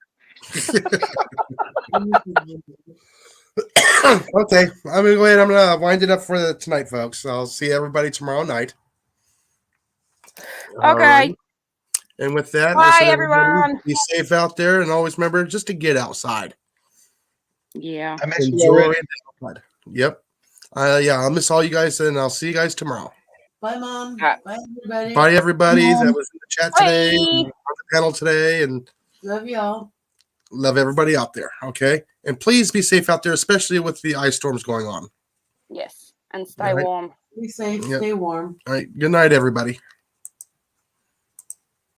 Okay. I'm going to wind it up for tonight, folks. I'll see everybody tomorrow night. All Okay. right. And with that, Bye, listen, everyone. be safe out there, and always remember just to get outside. Yeah. I miss you Enjoy already. the outside. Yep. Yeah, I'll miss all you guys, and I'll see you guys tomorrow. Bye, Mom. All right. Bye, everybody. Bye, everybody Bye. that was in the chat today, Bye. and on the panel today, and Love y'all. love everybody out there. Okay, and please be safe out there, especially with the ice storms going on. Yes. And stay All right. warm. Be safe. Yep. Stay warm. All right. Good night, everybody.